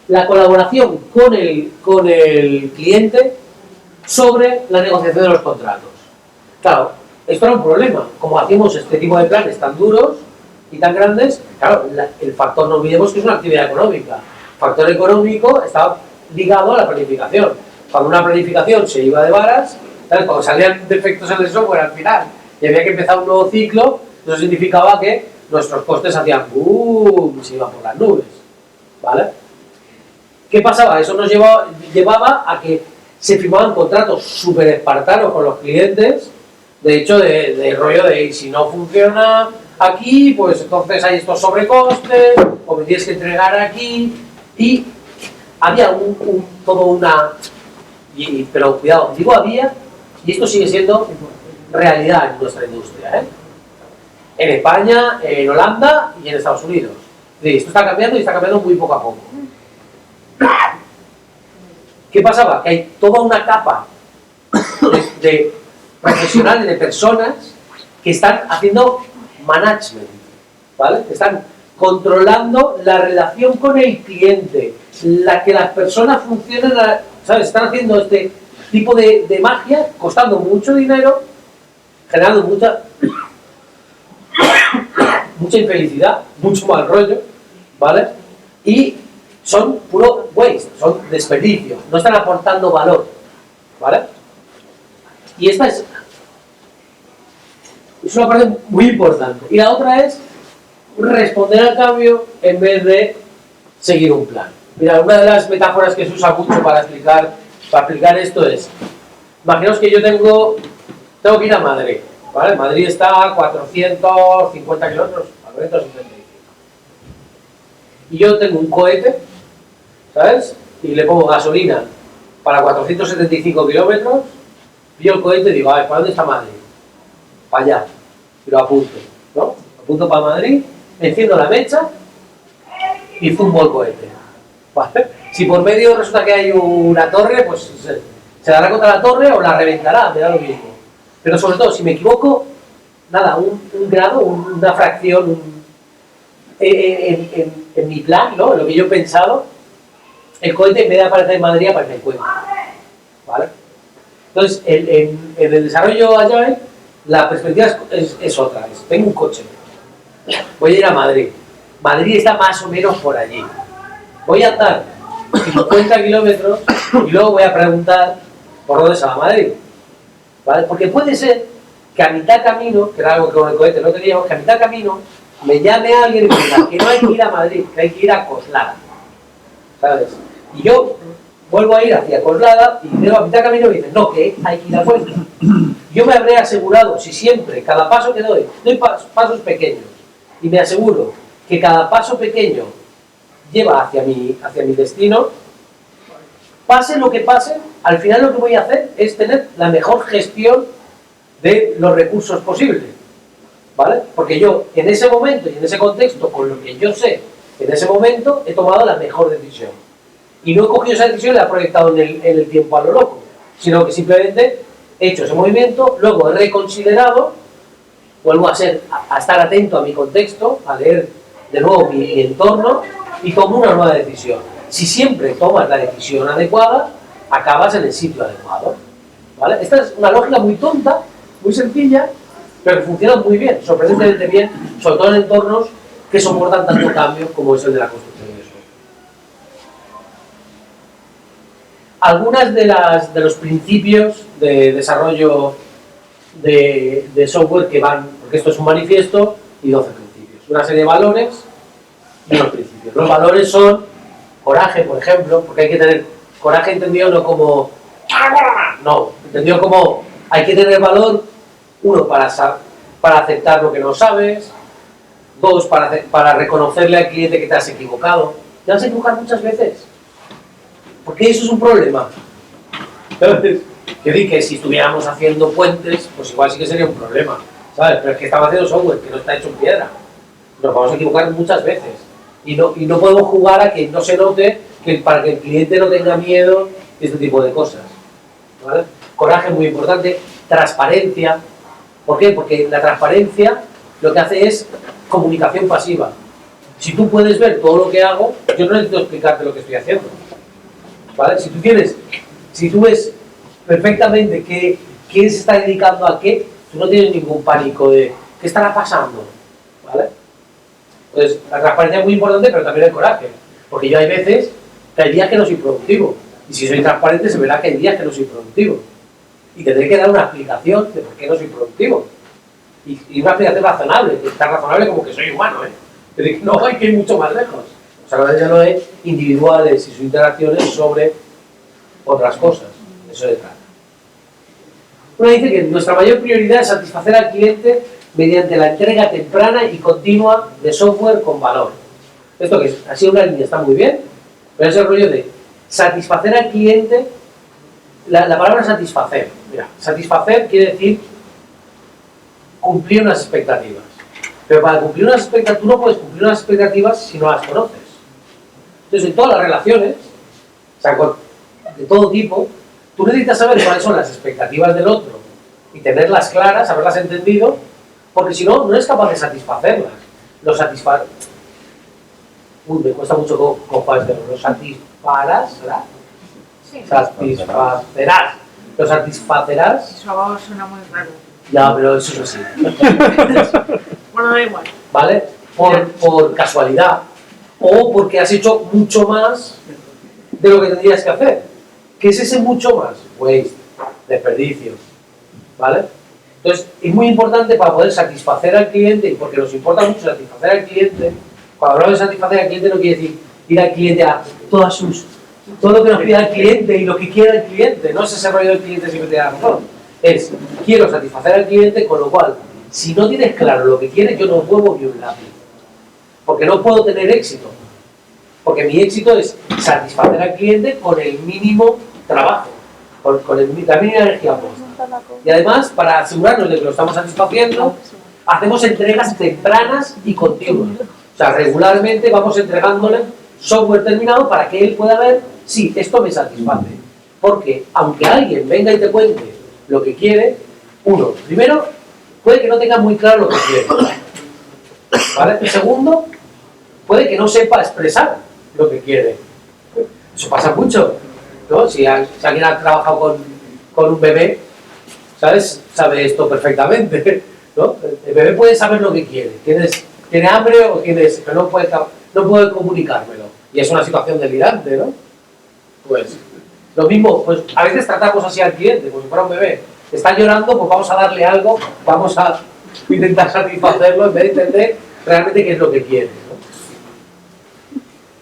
La colaboración con el cliente sobre la negociación de los contratos. Claro, esto era un problema. Como hacíamos este tipo de planes tan duros y tan grandes, claro, el factor, no olvidemos que es una actividad económica. El factor económico estaba ligado a la planificación. Cuando una planificación se iba de varas, ¿sabes? Cuando salían defectos en el software al final y había que empezar un nuevo ciclo, eso significaba que nuestros costes hacían ¡boom! Se iban por las nubes, ¿vale? ¿Qué pasaba? Eso nos llevaba a que se firmaban contratos súper espartanos con los clientes, de hecho, de rollo de si no funciona aquí, pues entonces hay estos sobrecostes, o me tienes que entregar aquí, y había pero cuidado, digo había, y esto sigue siendo realidad en nuestra industria, ¿eh? En España, en Holanda y en Estados Unidos. Es Sí, esto está cambiando y está cambiando muy poco a poco. ¿Qué pasaba? Que hay toda una capa de profesionales, de personas que están haciendo management, ¿vale? Están controlando la relación con el cliente, que las personas funcionen, ¿sabes? Están haciendo este tipo de magia, costando mucho dinero, generando mucha infelicidad, mucho mal rollo, ¿vale? Y son puro waste, son desperdicios, no están aportando valor, ¿vale? Y esta es una parte muy importante. Y la otra es responder al cambio en vez de seguir un plan. Mira, una de las metáforas que se usa mucho para explicar esto es, imaginaos que yo tengo que ir a Madrid, ¿vale? Madrid está a 450 kilómetros, a 475. Y yo tengo un cohete, ¿sabes? Y le pongo gasolina para 475 kilómetros, pillo el cohete y digo, a ver, ¿para dónde está Madrid? Para allá. Y lo apunto, ¿no? Apunto para Madrid, enciendo la mecha y zumbo el cohete. ¿Vale? Si por medio resulta que hay una torre, pues se dará contra la torre o la reventará, me da lo mismo. Pero sobre todo, si me equivoco, nada, un grado, una fracción, en mi plan, ¿no? En lo que yo he pensado, el cohete en vez de aparecer en Madrid aparece en Cuenca, ¿vale? Entonces, en el desarrollo Agile, la perspectiva es otra. Tengo un coche, voy a ir a Madrid. Madrid está más o menos por allí. Voy a andar 50 kilómetros y luego voy a preguntar por dónde se va a Madrid, ¿vale? Porque puede ser que a mitad camino, que era algo que con el cohete no teníamos, que a mitad camino me llame alguien y me diga que no hay que ir a Madrid, que hay que ir a Coslada, ¿sabes? Y yo vuelvo a ir hacia Coslada y luego a mitad camino me dicen, no, que hay que ir a Cuenca. Yo me habré asegurado, si siempre, cada paso que doy pasos pequeños, y me aseguro que cada paso pequeño lleva hacia mi destino, pase lo que pase, al final lo que voy a hacer es tener la mejor gestión de los recursos posibles, ¿vale? Porque yo, en ese momento y en ese contexto, con lo que yo sé, en ese momento he tomado la mejor decisión. Y no he cogido esa decisión y la he proyectado en el tiempo a lo loco, sino que simplemente he hecho ese movimiento, luego he reconsiderado, vuelvo a estar atento a mi contexto, a leer de nuevo mi entorno y tomo una nueva decisión. Si siempre tomas la decisión adecuada, acabas en el sitio adecuado, ¿vale? Esta es una lógica muy tonta, muy sencilla, pero que funciona muy bien, sorprendentemente bien, sobre todo en entornos que soportan tanto cambio como es el de la construcción de software. Algunas de los principios de desarrollo de software que van, porque esto es un manifiesto y 12 principios, una serie de valores y unos principios. Los valores son coraje, por ejemplo, porque hay que tener coraje entendido no como no, entendido como hay que tener valor, uno, para aceptar lo que no sabes, dos, para reconocerle al cliente que te has equivocado. Te vas a equivocar muchas veces, porque eso es un problema. Entonces, que si estuviéramos haciendo puentes, pues igual sí que sería un problema, ¿sabes? Pero es que estamos haciendo software que no está hecho en piedra. Nos vamos a equivocar muchas veces. Y no podemos jugar a que no se note, para que el cliente no tenga miedo y este tipo de cosas, ¿vale? Coraje muy importante, transparencia. ¿Por qué? Porque la transparencia lo que hace es comunicación pasiva. Si tú puedes ver todo lo que hago, yo no necesito explicarte lo que estoy haciendo, ¿vale? Si tú ves perfectamente quién se está dedicando a qué, tú no tienes ningún pánico de ¿qué estará pasando? ¿Vale? Entonces, la transparencia es muy importante, pero también el coraje. Porque yo hay veces que hay días que no soy productivo. Y si soy transparente, se verá que hay días que no soy productivo. Y tendré que dar una explicación de por qué no soy productivo. Y una explicación razonable, que tan razonable como que soy humano, ¿eh? Que no hay que ir mucho más lejos. O sea, ya no es individuales y sus interacciones sobre otras cosas. Eso se trata. Uno dice que nuestra mayor prioridad es satisfacer al cliente mediante la entrega temprana y continua de software con valor. Esto que es, así una línea está muy bien, pero ese rollo de satisfacer al cliente, la palabra satisfacer, mira, satisfacer quiere decir cumplir unas expectativas. Pero para cumplir unas expectativas, tú no puedes cumplir unas expectativas si no las conoces. Entonces, en todas las relaciones, o sea, de todo tipo, tú necesitas saber cuáles son las expectativas del otro y tenerlas claras, haberlas entendido, porque si no, no eres capaz de satisfacerlas. Me cuesta mucho cojar esto. Lo satisfarás, ¿verdad? Sí. Satisfacerás. Lo satisfacerás. Eso suena muy raro. Ya, pero eso es así. Bueno, da igual. ¿Vale? Por casualidad. O porque has hecho mucho más de lo que tendrías que hacer. ¿Qué es ese mucho más? Waste, desperdicio. ¿Vale? Entonces, es muy importante para poder satisfacer al cliente, y porque nos importa mucho satisfacer al cliente. Cuando hablamos de satisfacer al cliente no quiere decir ir al cliente a todo lo que nos pida el cliente y lo que quiera el cliente. No es ese rollo del cliente siempre te da razón. Es, quiero satisfacer al cliente, con lo cual, si no tienes claro lo que quieres, yo no muevo ni un lápiz. Porque no puedo tener éxito. Porque mi éxito es satisfacer al cliente con el mínimo trabajo, con la mínima energía puesta. Y además, para asegurarnos de que lo estamos satisfaciendo, hacemos entregas tempranas y continuas. O sea, regularmente vamos entregándole software terminado para que él pueda ver si esto me satisface. Porque aunque alguien venga y te cuente lo que quiere, primero, puede que no tenga muy claro lo que quiere. ¿Vale? Y segundo, puede que no sepa expresar lo que quiere. Eso pasa mucho, ¿no? Si alguien ha trabajado con un bebé, ¿sabes? Sabe esto perfectamente, ¿no? El bebé puede saber lo que quiere. ¿Tiene hambre o pero no puede comunicármelo? Y es una situación delirante, ¿no? Pues, lo mismo, pues a veces tratamos así al cliente, como si fuera un bebé. Está llorando, pues vamos a darle algo, vamos a intentar satisfacerlo en vez de entender realmente qué es lo que quiere, ¿no?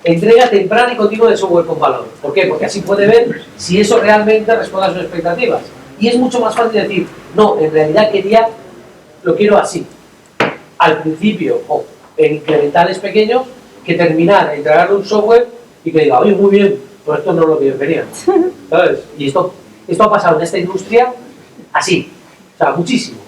Entrega temprana y continua de software con valor. ¿Por qué? Porque así puede ver si eso realmente responde a sus expectativas. Y es mucho más fácil decir, no, en realidad lo quiero así. Al principio, o en incrementales pequeños, que terminar, entregarle un software y que diga, oye, muy bien, pues esto no es lo que yo quería. ¿Sabes? Y esto ha pasado en esta industria así. O sea, muchísimo.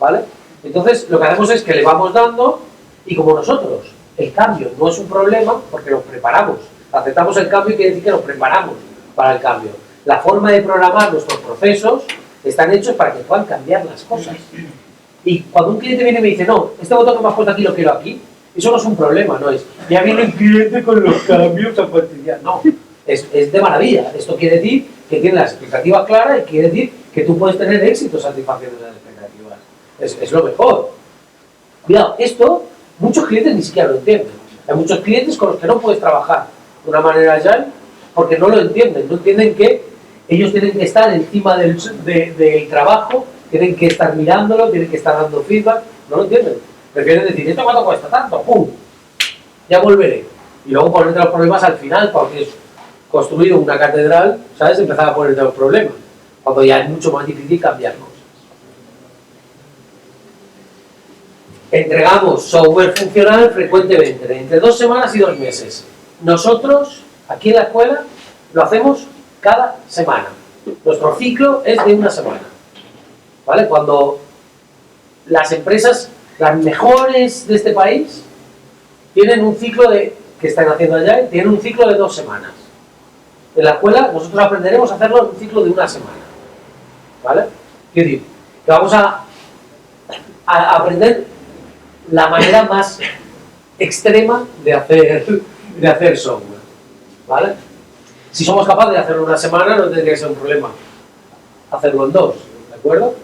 ¿Vale? Entonces, lo que hacemos es que le vamos dando, y como nosotros, el cambio no es un problema, porque nos preparamos. Aceptamos el cambio y quiere decir que nos preparamos para el cambio. La forma de programar nuestros procesos están hechos para que puedan cambiar las cosas. Y cuando un cliente viene y me dice, no, este botón que me has puesto aquí lo quiero aquí, eso no es un problema, no es, ya viene el cliente con los cambios a fastidiar. No, es de maravilla. Esto quiere decir que tiene las expectativas claras y quiere decir que tú puedes tener éxito satisfaciendo las expectativas. Es lo mejor. Cuidado, esto muchos clientes ni siquiera lo entienden. Hay muchos clientes con los que no puedes trabajar de una manera agile porque no lo entienden. No entienden que ellos tienen que estar encima del trabajo, tienen que estar mirándolo, tienen que estar dando feedback. No lo entienden. Prefieren decir, ¿esto cuánto cuesta? Tanto, ¡pum! Ya volveré. Y luego ponerte los problemas al final, cuando tienes construido una catedral, ¿sabes? Empezar a ponerte los problemas. Cuando ya es mucho más difícil cambiar cosas. Entregamos software funcional frecuentemente, entre 2 semanas y 2 meses. Nosotros, aquí en la escuela, lo hacemos cada semana. Nuestro ciclo es de 1 semana. ¿Vale? Cuando las empresas, las mejores de este país, tienen un ciclo que están haciendo allá, tienen un ciclo de 2 semanas. En la escuela nosotros aprenderemos a hacerlo en un ciclo de 1 semana. ¿Vale? Quiero decir, que vamos a aprender la manera más extrema de hacer software. ¿Vale? Si somos capaces de hacerlo en 1 semana, no tendría que ser un problema hacerlo en 2. ¿De acuerdo?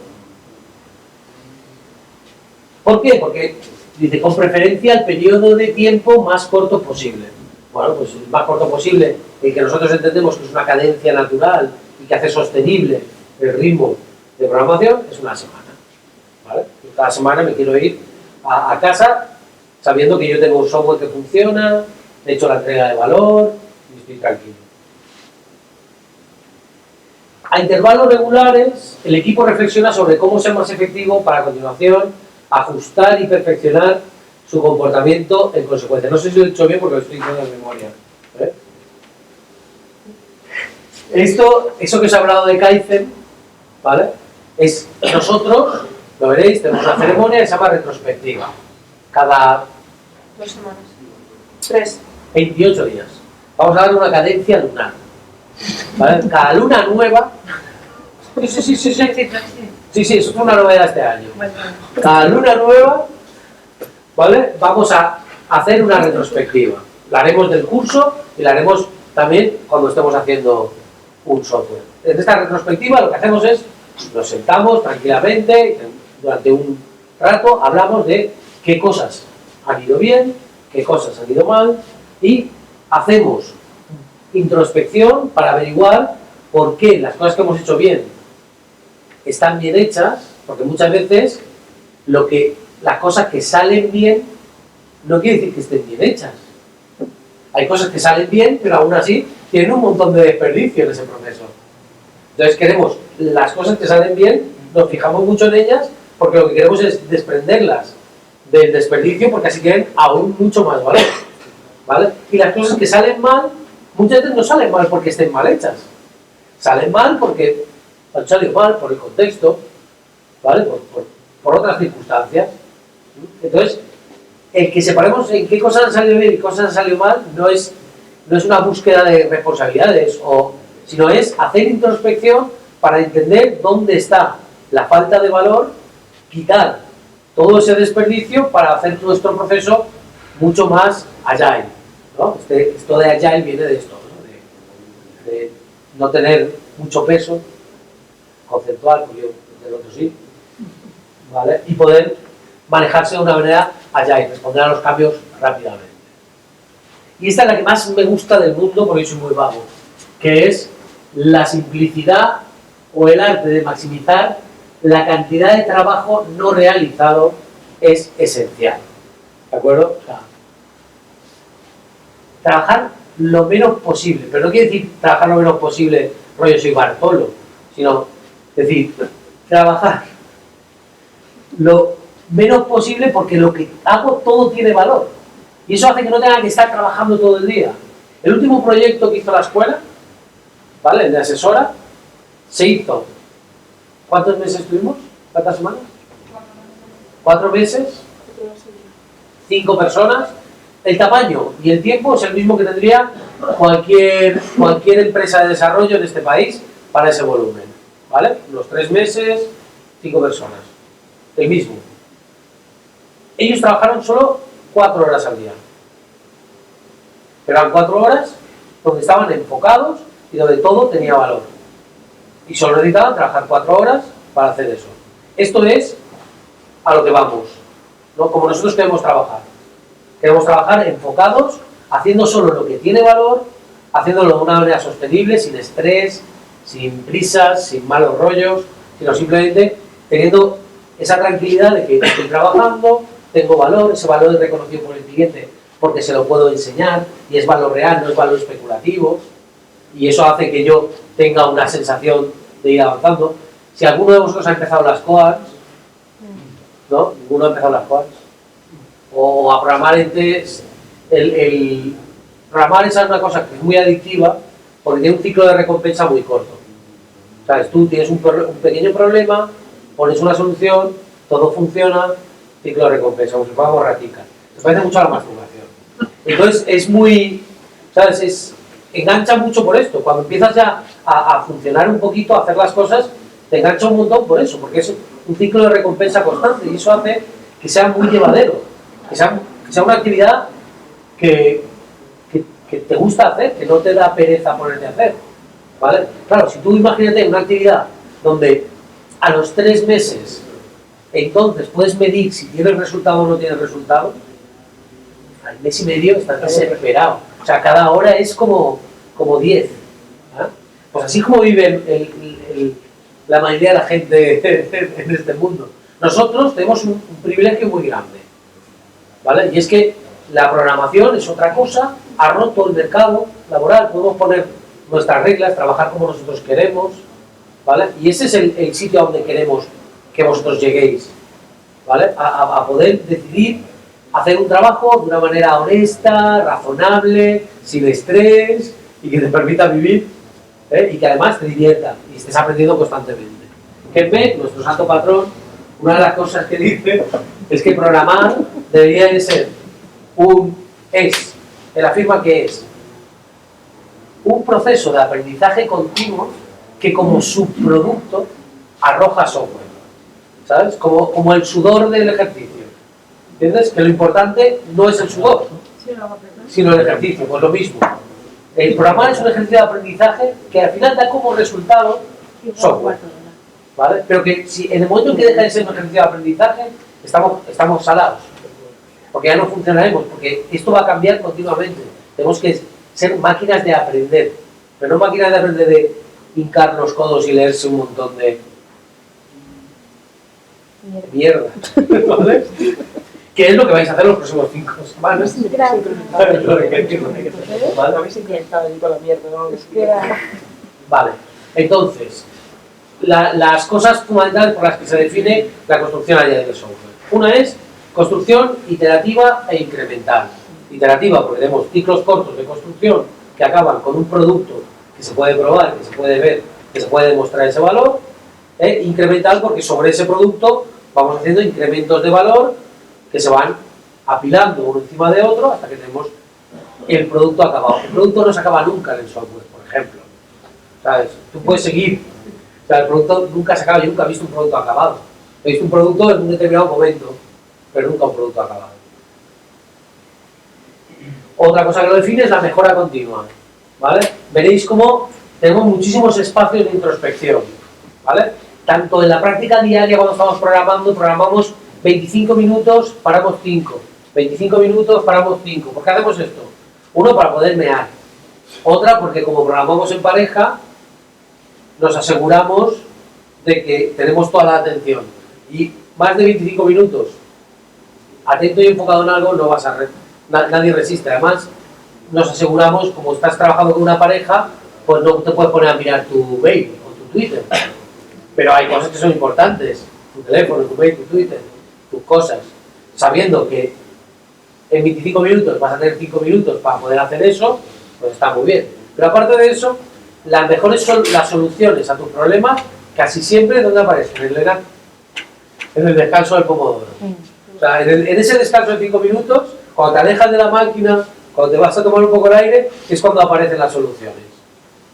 ¿Por qué? Porque dice, con preferencia el periodo de tiempo más corto posible. Bueno, pues el más corto posible, el que nosotros entendemos que es una cadencia natural y que hace sostenible el ritmo de programación, es 1 semana. ¿Vale? Cada semana me quiero ir a casa sabiendo que yo tengo un software que funciona, he hecho la entrega de valor y estoy tranquilo. A intervalos regulares, el equipo reflexiona sobre cómo ser más efectivo para a continuación ajustar y perfeccionar su comportamiento en consecuencia. No sé si lo he hecho bien porque lo estoy diciendo en memoria. Eso que os he hablado de Kaizen, ¿vale? Es nosotros, lo veréis, tenemos una ceremonia que se llama retrospectiva. cada 2 semanas. 3. 28 días. Vamos a dar una cadencia lunar. ¿Vale? Cada luna nueva. Sí. Sí, eso es una novedad este año. Cada luna nueva, ¿vale? Vamos a hacer una retrospectiva. La haremos del curso y la haremos también cuando estemos haciendo un software. En esta retrospectiva lo que hacemos es, nos sentamos tranquilamente, durante un rato hablamos de qué cosas han ido bien, qué cosas han ido mal y hacemos introspección para averiguar por qué las cosas que hemos hecho bien están bien hechas, porque muchas veces las cosas que salen bien no quiere decir que estén bien hechas. Hay cosas que salen bien, pero aún así tienen un montón de desperdicio en ese proceso. Entonces queremos las cosas que salen bien, nos fijamos mucho en ellas, porque lo que queremos es desprenderlas del desperdicio, porque así tienen aún mucho más valor, ¿vale? Y las cosas que salen mal, muchas veces no salen mal porque estén mal hechas. Salen mal porque han salido mal por el contexto, ¿vale? Por otras circunstancias. Entonces, el que separemos en qué cosas han salido bien y qué cosas han salido mal no es una búsqueda de responsabilidades, sino es hacer introspección para entender dónde está la falta de valor, quitar todo ese desperdicio para hacer nuestro proceso mucho más agile, ¿no? Esto de agile viene de esto, ¿no? De no tener mucho peso conceptual, porque yo del otro sí, ¿vale? Y poder manejarse de una manera agile, responder a los cambios rápidamente. Y esta es la que más me gusta del mundo, porque yo soy muy vago, que es la simplicidad o el arte de maximizar la cantidad de trabajo no realizado es esencial. ¿De acuerdo? O sea, trabajar lo menos posible, pero no quiere decir trabajar lo menos posible, rollo soy Bartolo, sino decir, trabajar lo menos posible porque lo que hago todo tiene valor. Y eso hace que no tenga que estar trabajando todo el día. El último proyecto que hizo la escuela, ¿vale? El de asesora, se hizo. ¿Cuántos meses tuvimos? ¿Cuántas semanas? 4 meses, 5 personas. El tamaño y el tiempo es el mismo que tendría cualquier empresa de desarrollo en este país para ese volumen, ¿vale? Los 3 meses, 5 personas. El mismo. Ellos trabajaron solo 4 horas al día. Pero eran 4 horas donde estaban enfocados y donde todo tenía valor. Y solo necesitaban trabajar 4 horas para hacer eso. Esto es a lo que vamos, ¿no? Como nosotros queremos trabajar. Queremos trabajar enfocados, haciendo solo lo que tiene valor, haciéndolo de una manera sostenible, sin estrés, sin prisas, sin malos rollos, sino simplemente teniendo esa tranquilidad de que estoy trabajando, tengo valor, ese valor es reconocido por el cliente porque se lo puedo enseñar y es valor real, no es valor especulativo, y eso hace que yo tenga una sensación de ir avanzando. Si alguno de vosotros ha empezado las coacs, ¿no? ¿Ninguno ha empezado las coacs? O a programar entes, programar es una cosa que es muy adictiva porque tiene un ciclo de recompensa muy corto. ¿Sabes? Tú tienes un pequeño problema, pones una solución, todo funciona, ciclo de recompensa, como si fuera borratica. Se parece mucho a la masturbación. Entonces es muy, ¿sabes? Engancha mucho por esto. Cuando empiezas ya a funcionar un poquito, a hacer las cosas, te engancha un montón por eso, porque es un ciclo de recompensa constante y eso hace que sea muy llevadero, que sea una actividad que te gusta hacer, que no te da pereza ponerte a hacer, ¿vale? Claro, si tú imagínate una actividad donde a los 3 meses entonces puedes medir si tienes resultado o no tienes resultado, al mes y medio estás desesperado. O sea, cada hora es como 10. ¿Eh? Pues así como vive la mayoría de la gente en este mundo. Nosotros tenemos un privilegio muy grande, ¿vale? Y es que la programación es otra cosa, ha roto el mercado laboral, podemos poner nuestras reglas, trabajar como nosotros queremos, ¿vale? Y ese es el sitio a donde queremos que vosotros lleguéis, ¿vale? A poder decidir hacer un trabajo de una manera honesta, razonable, sin estrés y que te permita vivir, ¿eh? Y que además te divierta y estés aprendiendo constantemente. Kempe, nuestro santo patrón, una de las cosas que dice es que programar debería de ser él afirma que es un proceso de aprendizaje continuo que como subproducto arroja software, ¿sabes? Como el sudor del ejercicio, ¿entiendes? Que lo importante no es el sudor, sino el ejercicio, pues lo mismo. El programar es un ejercicio de aprendizaje que al final da como resultado software, ¿vale? Pero que si en el momento en que deja de ser un ejercicio de aprendizaje, estamos salados, porque ya no funcionaremos, porque esto va a cambiar continuamente. Tenemos que ser máquinas de aprender, pero no máquinas de aprender de hincar los codos y leerse un montón de mierda, ¿vale? ¿Qué es lo que vais a hacer los próximos 5 semanas? Vale, entonces, las cosas fundamentales por las que se define la construcción añadida del software. Una es construcción iterativa e incremental. Iterativa porque tenemos ciclos cortos de construcción que acaban con un producto que se puede probar, que se puede ver, que se puede demostrar ese valor. Incremental porque sobre ese producto vamos haciendo incrementos de valor que se van apilando uno encima de otro hasta que tenemos el producto acabado. El producto no se acaba nunca en el software, por ejemplo, ¿sabes? Tú puedes seguir, o sea, el producto nunca se acaba. Yo nunca he visto un producto acabado. He visto un producto en un determinado momento, pero nunca un producto acabado. Otra cosa que lo define es la mejora continua, ¿vale? Veréis cómo tenemos muchísimos espacios de introspección, ¿vale? Tanto en la práctica diaria cuando estamos programando, programamos 25 minutos, paramos 5, 25 minutos, paramos 5. ¿Por qué hacemos esto? Uno, para poder mear. Otra, porque como programamos en pareja, nos aseguramos de que tenemos toda la atención. Y más de 25 minutos atento y enfocado en algo, no vas a nadie resiste. Además, nos aseguramos, como estás trabajando con una pareja, pues no te puedes poner a mirar tu mail o tu Twitter. Pero hay cosas que son importantes. Tu teléfono, tu mail, tu Twitter, tus cosas. Sabiendo que en 25 minutos vas a tener 5 minutos para poder hacer eso, pues está muy bien. Pero aparte de eso, las mejores son las soluciones a tus problemas, casi siempre, ¿dónde aparecen? En el descanso del pomodoro. O sea, en ese descanso de 5 minutos, cuando te alejas de la máquina, cuando te vas a tomar un poco el aire, es cuando aparecen las soluciones.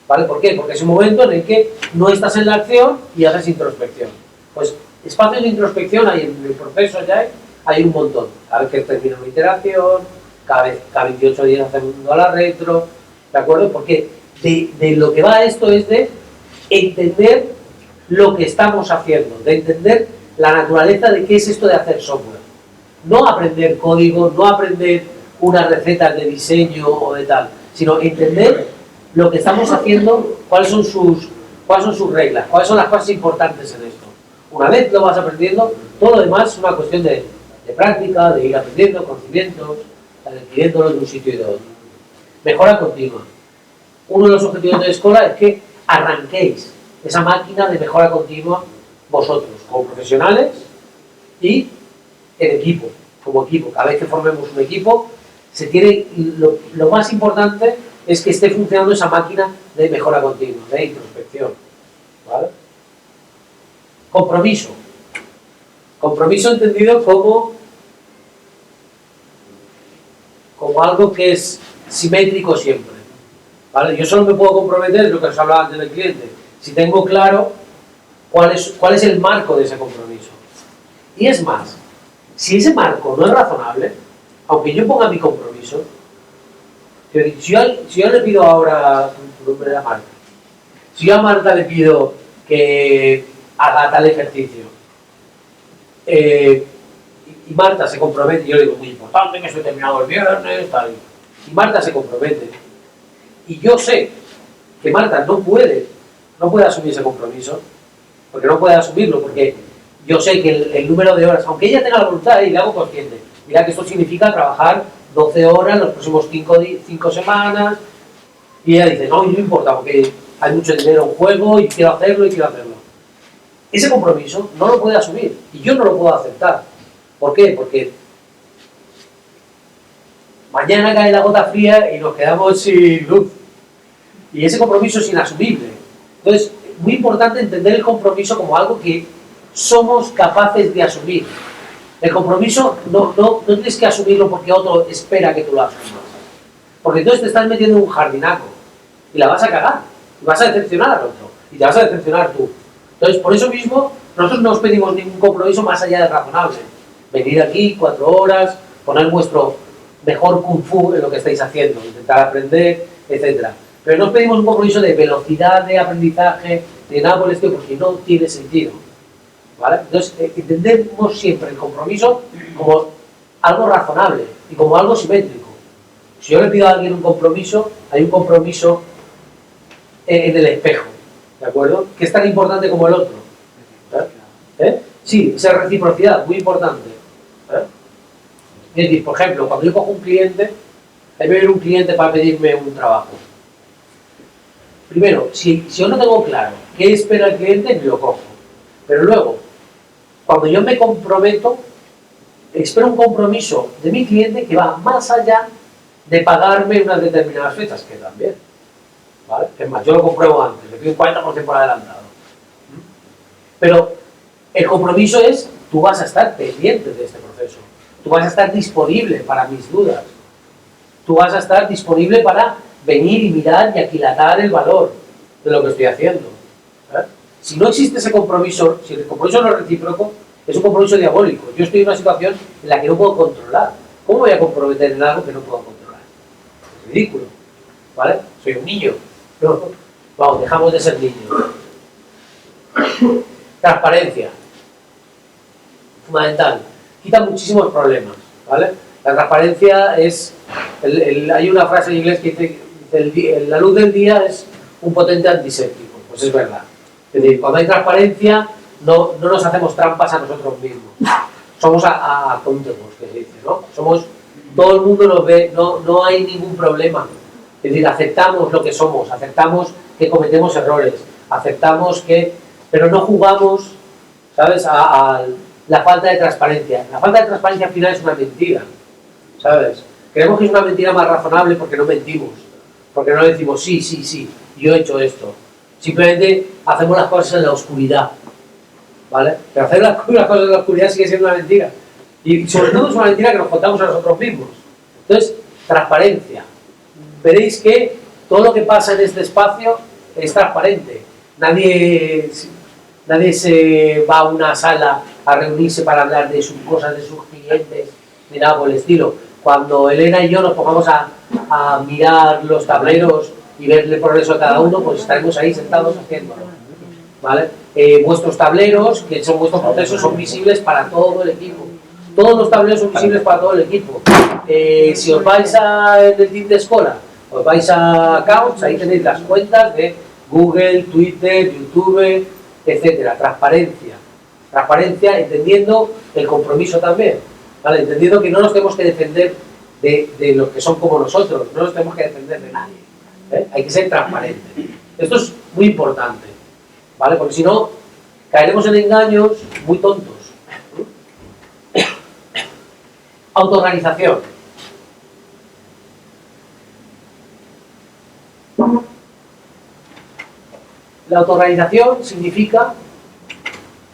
¿Vale? ¿Por qué? Porque es un momento en el que no estás en la acción y haces introspección. Pues espacios de introspección hay en el proceso ya, hay un montón. Cada vez que termina una iteración, cada 28 días hacemos la retro, ¿de acuerdo? Porque de lo que va esto es de entender lo que estamos haciendo, de entender la naturaleza de qué es esto de hacer software. No aprender código, no aprender unas recetas de diseño o de tal, sino entender lo que estamos haciendo, cuáles son sus reglas, cuáles son las cosas importantes en esto. Una vez lo vas aprendiendo, todo lo demás es una cuestión de práctica, de ir aprendiendo conocimientos, adquiriéndolos de un sitio y de otro. Mejora continua. Uno de los objetivos de la escuela es que arranquéis esa máquina de mejora continua vosotros, como profesionales y en equipo, como equipo. Cada vez que formemos un equipo, lo más importante es que esté funcionando esa máquina de mejora continua, de introspección. ¿Vale? Compromiso. Compromiso entendido como algo que es simétrico siempre. ¿Vale? Yo solo me puedo comprometer, es lo que os hablaba antes del cliente, si tengo claro cuál es el marco de ese compromiso. Y es más, si ese marco no es razonable, aunque yo ponga mi compromiso, si yo le pido ahora, tu nombre era Marta, si yo a Marta le pido que haga tal ejercicio, y Marta se compromete, yo le digo, muy importante que estoy terminado el viernes, tal, y Marta se compromete, y yo sé que Marta no puede asumir ese compromiso, porque no puede asumirlo, porque yo sé que el número de horas, aunque ella tenga la voluntad y le hago consciente, mira que esto significa trabajar 12 horas los próximos 5 semanas, y ella dice, no, y no importa, porque hay mucho dinero en juego y quiero hacerlo. Ese compromiso no lo puede asumir, y yo no lo puedo aceptar. ¿Por qué? Porque mañana cae la gota fría y nos quedamos sin luz, y ese compromiso es inasumible. Entonces, muy importante entender el compromiso como algo que somos capaces de asumir. El compromiso no tienes que asumirlo porque otro espera que tú lo asumas. Porque entonces te estás metiendo en un jardinaco y la vas a cagar. Y vas a decepcionar al otro. Y te vas a decepcionar tú. Entonces, por eso mismo, nosotros no os pedimos ningún compromiso más allá de razonable. Venir aquí 4 horas, poner vuestro mejor kung fu en lo que estáis haciendo, intentar aprender, etc. Pero no os pedimos un compromiso de velocidad de aprendizaje, de nada por el estilo, porque no tiene sentido. ¿Vale? Entonces, entendemos siempre el compromiso como algo razonable y como algo simétrico. Si yo le pido a alguien un compromiso, hay un compromiso en el espejo, ¿de acuerdo? Que es tan importante como el otro. Sí, esa reciprocidad, muy importante. Es decir, por ejemplo, cuando yo cojo un cliente, ahí me viene un cliente para pedirme un trabajo. Primero, si yo no tengo claro qué espera el cliente, me lo cojo. Pero luego, cuando yo me comprometo, espero un compromiso de mi cliente que va más allá de pagarme unas determinadas fechas, que también. ¿Vale? Es más, yo lo compruebo antes, le pido un 40% por adelantado. Pero el compromiso es, tú vas a estar pendiente de este proceso, tú vas a estar disponible para mis dudas, tú vas a estar disponible para venir y mirar y aquilatar el valor de lo que estoy haciendo. Si no existe ese compromiso, si el compromiso no es recíproco, es un compromiso diabólico. Yo estoy en una situación en la que no puedo controlar. ¿Cómo voy a comprometer en algo que no puedo controlar? Es ridículo. ¿Vale? Soy un niño. No, vamos, dejamos de ser niños. Transparencia. Fundamental. Quita muchísimos problemas. ¿Vale? La transparencia es... hay una frase en inglés que dice la luz del día es un potente antiséptico. Pues es verdad. Es decir, cuando hay transparencia, no nos hacemos trampas a nosotros mismos. Somos auténticos, que se dice, ¿no? Todo el mundo nos ve, no hay ningún problema. Es decir, aceptamos lo que somos, aceptamos que cometemos errores, aceptamos que... Pero no jugamos, ¿sabes?, a la falta de transparencia. La falta de transparencia al final es una mentira, ¿sabes? Creemos que es una mentira más razonable porque no mentimos, porque no decimos sí, yo he hecho esto. Simplemente hacemos las cosas en la oscuridad, ¿vale? Pero hacer las cosas en la oscuridad sigue siendo una mentira. Y sobre todo es una mentira que nos contamos a nosotros mismos. Entonces, transparencia. Veréis que todo lo que pasa en este espacio es transparente. Nadie se va a una sala a reunirse para hablar de sus cosas, de sus clientes, ni nada por el estilo. Cuando Elena y yo nos pongamos a mirar los tableros y ver el progreso de cada uno, pues estaremos ahí sentados haciéndolo, ¿vale? Vuestros tableros, que son vuestros procesos, son visibles para todo el equipo. Todos los tableros son visibles para todo el equipo. Si os vais en el team de escuela, os vais a Accounts, ahí tenéis las cuentas de Google, Twitter, YouTube, etcétera. Transparencia. Transparencia, entendiendo el compromiso también, ¿vale? Entendiendo que no nos tenemos que defender de los que son como nosotros, no nos tenemos que defender de nadie. Hay que ser transparente. Esto es muy importante, ¿vale? Porque si no, caeremos en engaños muy tontos. Autoorganización. La autoorganización significa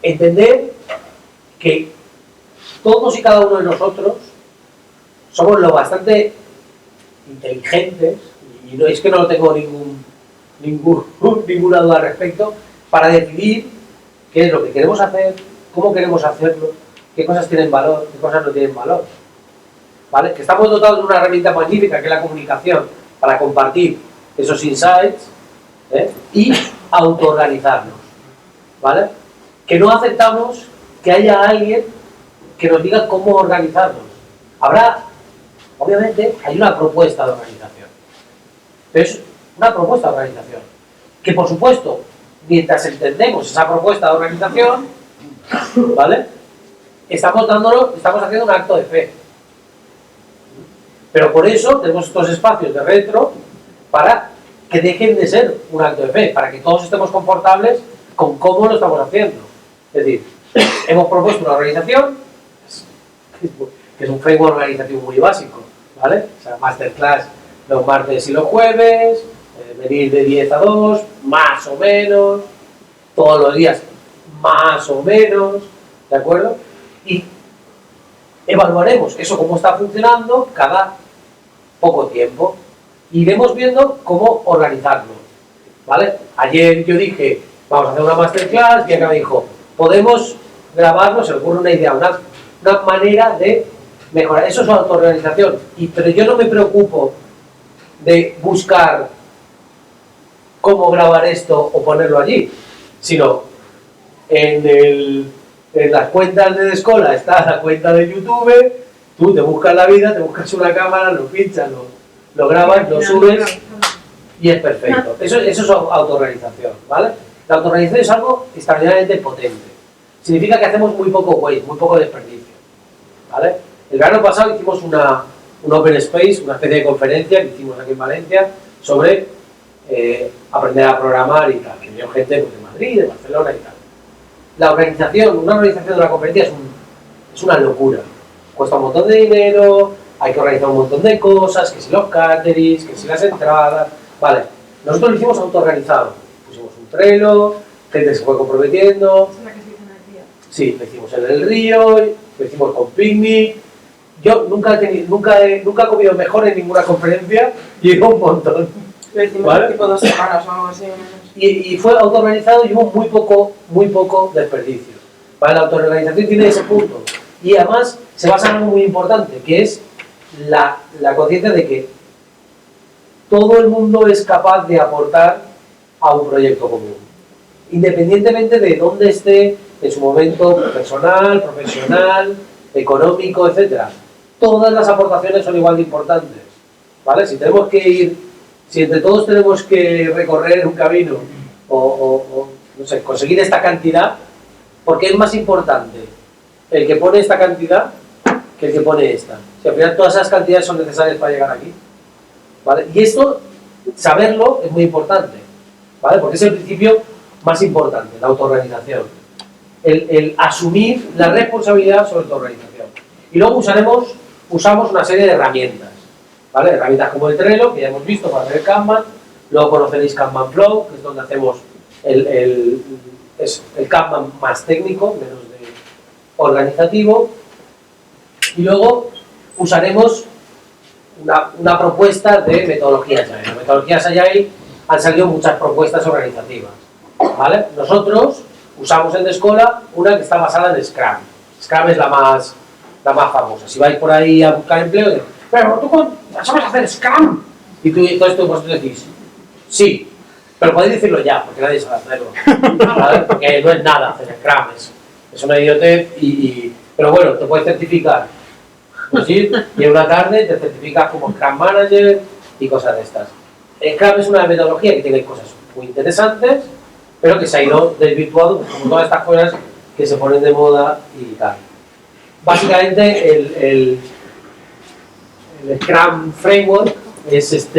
entender que todos y cada uno de nosotros somos lo bastante inteligentes, y no es que no lo tengo ninguna duda al respecto, para decidir qué es lo que queremos hacer, cómo queremos hacerlo, qué cosas tienen valor, qué cosas no tienen valor. ¿Vale? Que estamos dotados de una herramienta magnífica que es la comunicación para compartir esos insights y autoorganizarnos. ¿Vale? Que no aceptamos que haya alguien que nos diga cómo organizarnos. Obviamente, hay una propuesta de organización. Pero es una propuesta de organización. Que por supuesto, mientras entendemos esa propuesta de organización, ¿vale?, estamos haciendo un acto de fe. Pero por eso tenemos estos espacios de retro para que dejen de ser un acto de fe, para que todos estemos confortables con cómo lo estamos haciendo. Es decir, hemos propuesto una organización que es un framework de organización muy básico, ¿vale? O sea, masterclass los martes y los jueves, venir de 10 a 2, más o menos, todos los días, más o menos, ¿de acuerdo? Y evaluaremos eso cómo está funcionando cada poco tiempo. Iremos viendo cómo organizarlo, ¿vale? Ayer yo dije, vamos a hacer una masterclass, y acá me dijo, podemos grabarlo, se me ocurre una idea, una manera de mejorar. Eso es autorganización. Pero yo no me preocupo de buscar cómo grabar esto o ponerlo allí, sino en las cuentas de Descola está la cuenta de YouTube, tú te buscas la vida, te buscas una cámara, lo pinchas, lo grabas, lo subes y es perfecto. Eso es autorganización, ¿vale? La autorganización es algo extraordinariamente potente. Significa que hacemos muy poco waste, muy poco desperdicio, ¿vale? El verano pasado hicimos un open space, una especie de conferencia que hicimos aquí en Valencia sobre aprender a programar y tal, que vino gente pues, de Madrid, de Barcelona y tal. La organización, una organización de una conferencia es una locura. Cuesta un montón de dinero, hay que organizar un montón de cosas, que si los caterings, que si las entradas, vale. Nosotros lo hicimos autoorganizado, pusimos un Trello, gente se fue comprometiendo. ¿Es la que se hizo en el río? Sí, lo hicimos en el río, lo hicimos con picnic. Yo nunca he comido mejor en ninguna conferencia y un montón. Lo hicimos ¿Vale? tipo 2 semanas o algo así. Y fue autoorganizado y hubo muy poco desperdicio. ¿Vale? La autoorganización tiene ese punto. Y además se basa en algo muy importante, que es la conciencia de que todo el mundo es capaz de aportar a un proyecto común. Independientemente de dónde esté en su momento personal, profesional, económico, etc. Todas las aportaciones son igual de importantes. ¿Vale? Si entre todos tenemos que recorrer un camino o no sé, conseguir esta cantidad, porque es más importante el que pone esta cantidad que el que pone esta. Si al final todas esas cantidades son necesarias para llegar aquí. ¿Vale? Y esto, saberlo, es muy importante. ¿Vale? Porque es el principio más importante, la autoorganización. El asumir la responsabilidad sobre tu organización. Y luego usamos una serie de herramientas. ¿Vale? Herramientas como el Trello, que ya hemos visto para hacer el Kanban. Luego conoceréis Kanban Flow, que es donde hacemos el Kanban más técnico, menos de organizativo. Y luego usaremos una propuesta de metodologías Agile. Las metodologías Agile han salido muchas propuestas organizativas. ¿Vale? Nosotros usamos en Descola una que está basada en Scrum. Scrum es la más famosa. Si vais por ahí a buscar empleo, pero tú sabes hacer Scrum. Y todo esto vosotros decís, sí, pero podéis decirlo ya, porque nadie sabe hacerlo. ¿Vale? Porque no es nada hacer Scrum, es una idiotez, pero bueno, te puedes certificar. Pues sí, y en una tarde te certificas como Scrum Manager y cosas de estas. Scrum es una metodología que tiene cosas muy interesantes, pero que se ha ido desvirtuando, pues, como todas estas cosas que se ponen de moda y tal. Básicamente el Scrum Framework es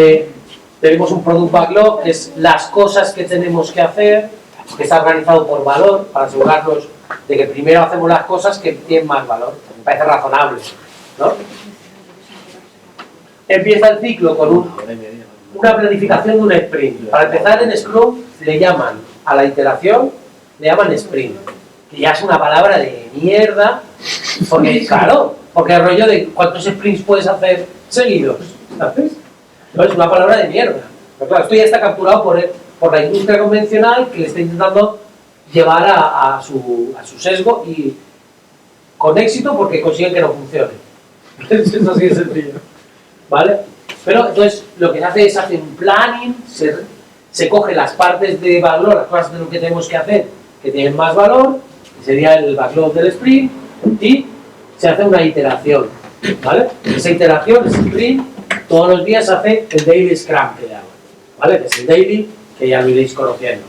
tenemos un Product Backlog, que es las cosas que tenemos que hacer, que está organizado por valor, para asegurarnos de que primero hacemos las cosas que tienen más valor. Me parece razonable, ¿no? Empieza el ciclo con una planificación de un sprint. Para empezar en Scrum le llaman a la iteración, le llaman sprint, que ya es una palabra de mierda, porque claro, porque el rollo de cuántos sprints puedes hacer seguidos, ¿sabes? No, es una palabra de mierda. Pero claro, esto ya está capturado por la industria convencional, que le está intentando llevar a su sesgo, y con éxito porque consiguen que no funcione. Es así de sencillo, ¿vale? Pero entonces lo que se hace es hacer un planning, se coge las partes de valor, las cosas de lo que tenemos que hacer que tienen más valor, que sería el backlog del sprint, y se hace una iteración, ¿vale? Esa iteración, ese sprint, todos los días se hace el daily scrum, que llaman, ¿vale? Que es el daily, que ya lo iréis conociendo.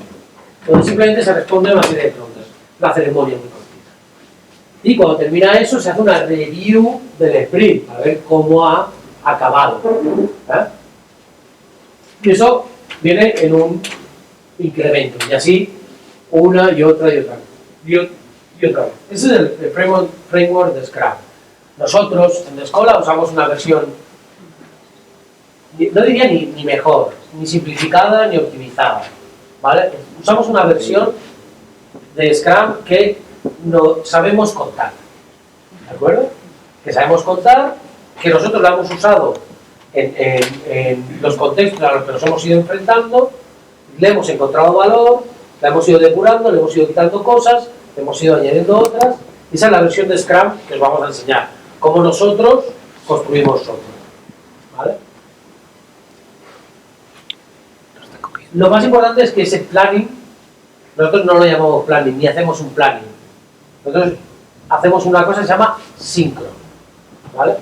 Entonces simplemente se responde a una serie de preguntas, una ceremonia muy cortita. Y cuando termina eso, se hace una review del sprint, para ver cómo ha acabado. ¿Eh? Y eso viene en un incremento, y así una y otra y otra vez. Ese es el framework de Scrum. Nosotros en Descola usamos una versión, no diría ni mejor, ni simplificada ni optimizada, ¿vale? Usamos una versión de Scrum que no sabemos contar, ¿de acuerdo? que sabemos contar, que nosotros la hemos usado en los contextos a los que nos hemos ido enfrentando, le hemos encontrado valor, la hemos ido depurando, le hemos ido quitando cosas, le hemos ido añadiendo otras, y esa es la versión de Scrum que os vamos a enseñar, cómo nosotros construimos software. ¿Vale? Lo más importante es que ese planning, nosotros no lo llamamos planning, ni hacemos un planning. Nosotros hacemos una cosa que se llama sincro, ¿vale?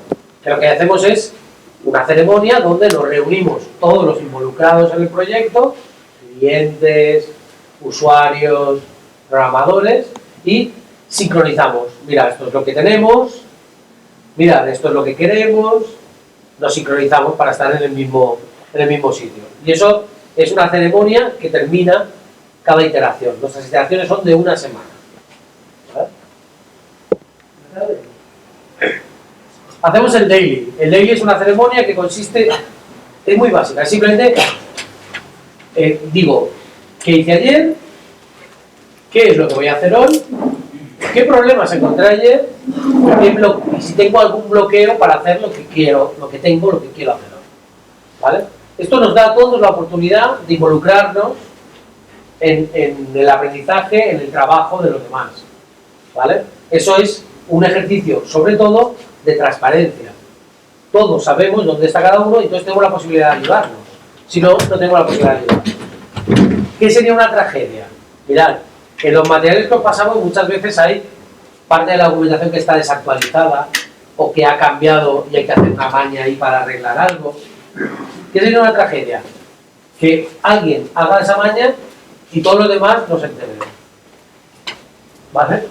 Que lo que hacemos es una ceremonia donde nos reunimos todos los involucrados en el proyecto, clientes, usuarios, programadores, y sincronizamos. Mira, esto es lo que tenemos, mira, esto es lo que queremos, nos sincronizamos para estar en el mismo sitio. Y eso es una ceremonia que termina cada iteración. Nuestras iteraciones son de una semana. ¿Vale? Hacemos el daily. El daily es una ceremonia que consiste, es muy básica, simplemente digo, ¿qué hice ayer? ¿Qué es lo que voy a hacer hoy? ¿Qué problemas encontré ayer? Y si tengo algún bloqueo para hacer lo que quiero, lo que quiero hacer hoy. ¿Vale? Esto nos da a todos la oportunidad de involucrarnos en el aprendizaje, en el trabajo de los demás. ¿Vale? Eso es un ejercicio, sobre todo, de transparencia. Todos sabemos dónde está cada uno y entonces tenemos la posibilidad de ayudarnos. Si no, no tenemos la posibilidad de ayudarnos. ¿Qué sería una tragedia? Mirad, en los materiales que os pasamos muchas veces hay parte de la documentación que está desactualizada o que ha cambiado y hay que hacer una maña ahí para arreglar algo. ¿Qué sería una tragedia? Que alguien haga esa maña y todos los demás no se enteren. ¿Vale?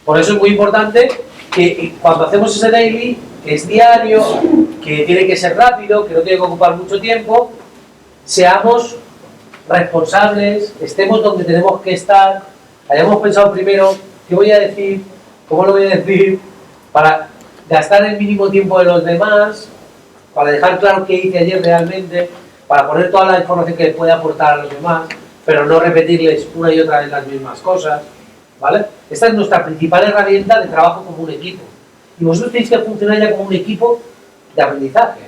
Por eso es muy importante que cuando hacemos ese daily, que es diario, que tiene que ser rápido, que no tiene que ocupar mucho tiempo, seamos responsables, estemos donde tenemos que estar, hayamos pensado primero qué voy a decir, cómo lo voy a decir, para gastar el mínimo tiempo de los demás, para dejar claro qué hice ayer realmente, para poner toda la información que les puede aportar a los demás, pero no repetirles una y otra vez las mismas cosas, ¿vale? Esta es nuestra principal herramienta de trabajo como un equipo. Y vosotros tenéis que funcionar ya como un equipo de aprendizaje,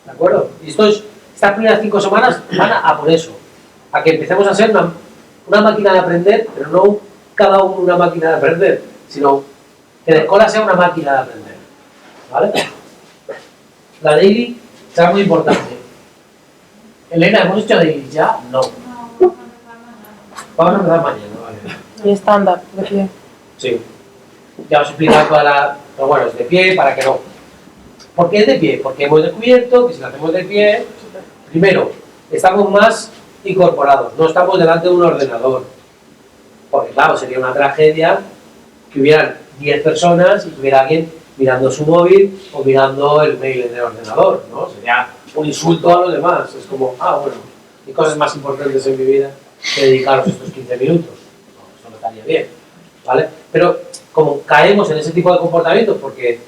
¿de acuerdo? Y estas primeras 5 semanas van a por eso, a que empecemos a ser una máquina de aprender, pero no cada uno una máquina de aprender, sino que la escuela sea una máquina de aprender, ¿vale? La daily será muy importante. Elena, ¿hemos hecho daily ya? No. Vamos a empezar mañana, ¿vale? Y estándar, de pie. Sí. Ya os he explicado toda la... Pero bueno, es de pie para que no. ¿Por qué es de pie? Porque hemos descubierto que si lo hacemos de pie, primero, estamos más incorporados, no estamos delante de un ordenador. Porque claro, sería una tragedia que hubieran 10 personas y que hubiera alguien mirando su móvil o mirando el mail en el ordenador, ¿no? Sería un insulto a los demás. Es como, bueno, hay cosas más importantes en mi vida que dedicaros estos 15 minutos. No, eso no estaría bien, ¿vale? Pero como caemos en ese tipo de comportamientos porque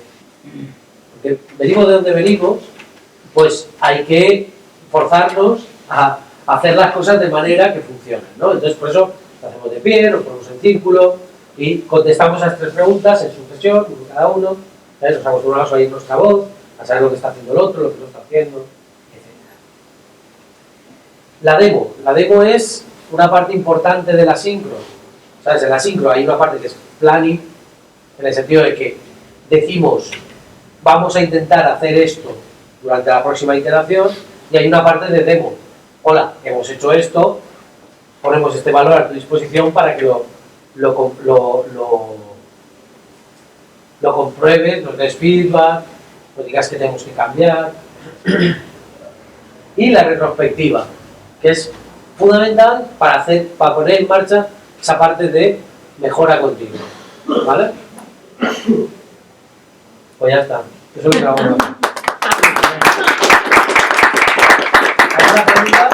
venimos de donde venimos, pues hay que forzarnos a hacer las cosas de manera que funcionen, ¿no? Entonces, por eso lo hacemos de pie, nos ponemos en círculo y contestamos a las 3 preguntas en sucesión, uno cada uno, ¿sabes? Nos acostumbramos a oír nuestra voz, a saber lo que está haciendo el otro, lo que no está haciendo, etc. La demo es una parte importante de la sincro, ¿sabes? En la sincro hay una parte que es planning, en el sentido de que decimos, vamos a intentar hacer esto durante la próxima iteración, y hay una parte de demo. Hola, hemos hecho esto, ponemos este valor a tu disposición para que lo compruebes, nos des feedback, nos digas que tenemos que cambiar. Y la retrospectiva, que es fundamental para poner en marcha esa parte de mejora continua. ¿Vale? Pues ya está. Eso es lo que vamos a hacer. ¿Hay una pregunta?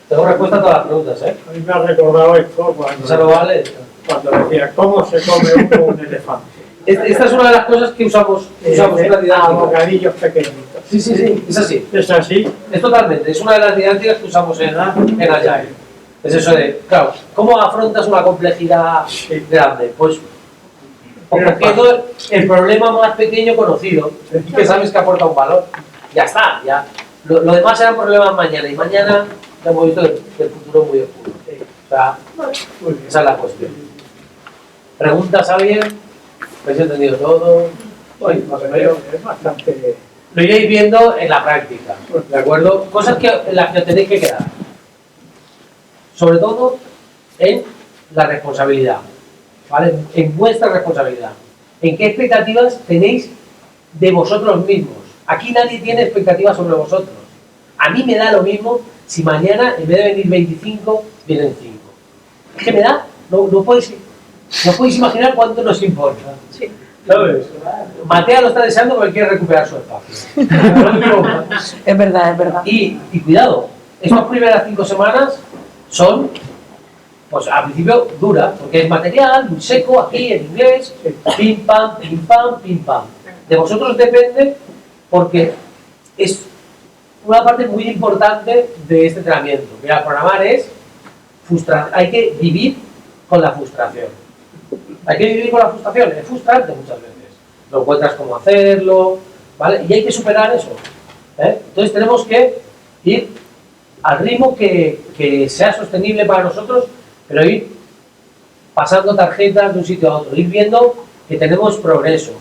Tengo respuesta a todas las preguntas, ¿eh? A mí me ha recordado esto ¿Eso no vale? cuando decía, ¿cómo se come uno un elefante? Esta es una de las cosas que usamos en la didáctica. A bocadillos pequeñitos. Sí, es así. ¿Es así? Es totalmente, es una de las didácticas que usamos en Agile. Es eso de, claro, ¿cómo afrontas una complejidad grande? Pues O cogiendo el problema más pequeño conocido, que sabes que aporta un valor. Ya está, ya. Lo demás serán problemas mañana, y mañana ya hemos visto que el futuro es muy oscuro. O sea, Muy bien. esa es la cuestión. ¿Preguntas a alguien? ¿Habéis entendido todo? Oye, más o menos, es bastante... Lo iréis viendo en la práctica, ¿de acuerdo? Cosas en las que os tenéis que quedar. Sobre todo en la responsabilidad, ¿vale? En vuestra responsabilidad. ¿En qué expectativas tenéis de vosotros mismos? Aquí nadie tiene expectativas sobre vosotros. A mí me da lo mismo si mañana, en vez de venir 25, vienen 5. Es que me da, no podéis imaginar cuánto nos importa. Sí. ¿Sabes? Matea lo está deseando porque quiere recuperar su espacio. Es verdad, es verdad. Y cuidado, estas primeras 5 semanas son, pues al principio duras, porque es material, muy seco, aquí en inglés, pim pam, pim pam, pim pam. De vosotros depende, porque es una parte muy importante de este entrenamiento. Mira, programar es hay que vivir con la frustración. Hay que vivir con la frustración, es frustrante muchas veces. No encuentras cómo hacerlo, ¿vale? Y hay que superar eso. Entonces tenemos que ir al ritmo que sea sostenible para nosotros, pero ir pasando tarjetas de un sitio a otro, ir viendo que tenemos progreso,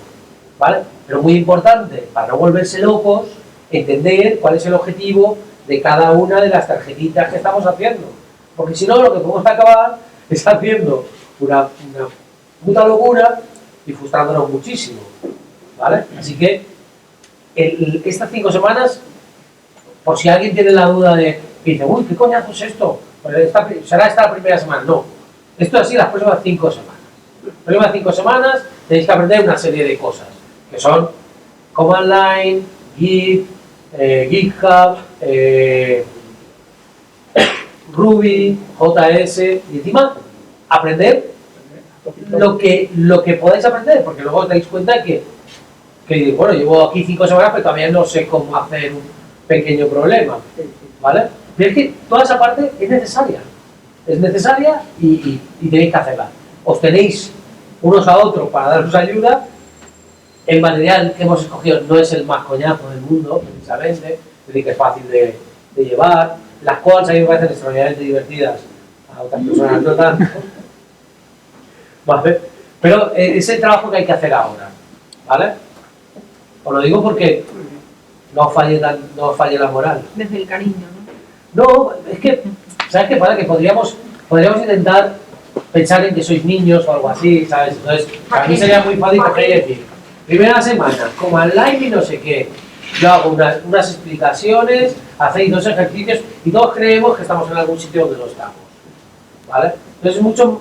¿vale? Pero muy importante, para no volverse locos, entender cuál es el objetivo de cada una de las tarjetitas que estamos haciendo. Porque si no, lo que podemos acabar es haciendo una puta locura y frustrándonos muchísimo, ¿vale? Así que estas 5 semanas, por si alguien tiene la duda de que dice, uy, ¿qué coñazo es esto? Pues será esta la primera semana. No, esto es así las próximas 5 semanas. Las próximas 5 semanas tenéis que aprender una serie de cosas, que son Command Line, Git, GitHub, Ruby, JS, y encima aprender lo que podáis aprender, porque luego os dais cuenta que bueno, llevo aquí 5 semanas, pero todavía no sé cómo hacer un pequeño problema, ¿vale? Pero es que toda esa parte es necesaria y tenéis que hacerla. Os tenéis unos a otros para daros ayuda. El material que hemos escogido no es el más coñazo del mundo, precisamente, es decir, que es fácil de llevar. Las calls a mí me parecen extraordinariamente divertidas, a otras personas no tanto. ¿Vale? Pero es el trabajo que hay que hacer ahora, ¿vale? Os lo digo porque no os falle la moral. Desde el cariño, ¿no? No, es que, ¿sabes qué pasa? Que podríamos intentar pensar en que sois niños o algo así, ¿sabes? Entonces, para mí sería muy fácil coger y decir, primera semana, como online y no sé qué, yo hago unas explicaciones, hacéis 2 ejercicios y todos creemos que estamos en algún sitio donde no estamos, ¿vale? Entonces es mucho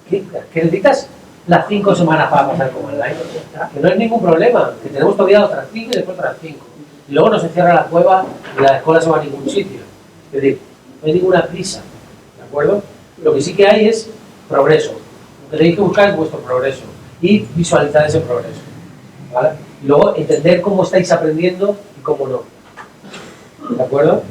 que necesitas las 5 semanas para pasar como online, que no es ningún problema, que tenemos todavía otras 5 y después otras 5. Y luego no se cierra la cueva y la escuela se va a ningún sitio. Es decir, no hay ninguna prisa, ¿de acuerdo? Lo que sí que hay es progreso. Lo que tenéis que buscar es vuestro progreso y visualizar ese progreso, ¿vale? Y luego entender cómo estáis aprendiendo y cómo no. ¿De acuerdo?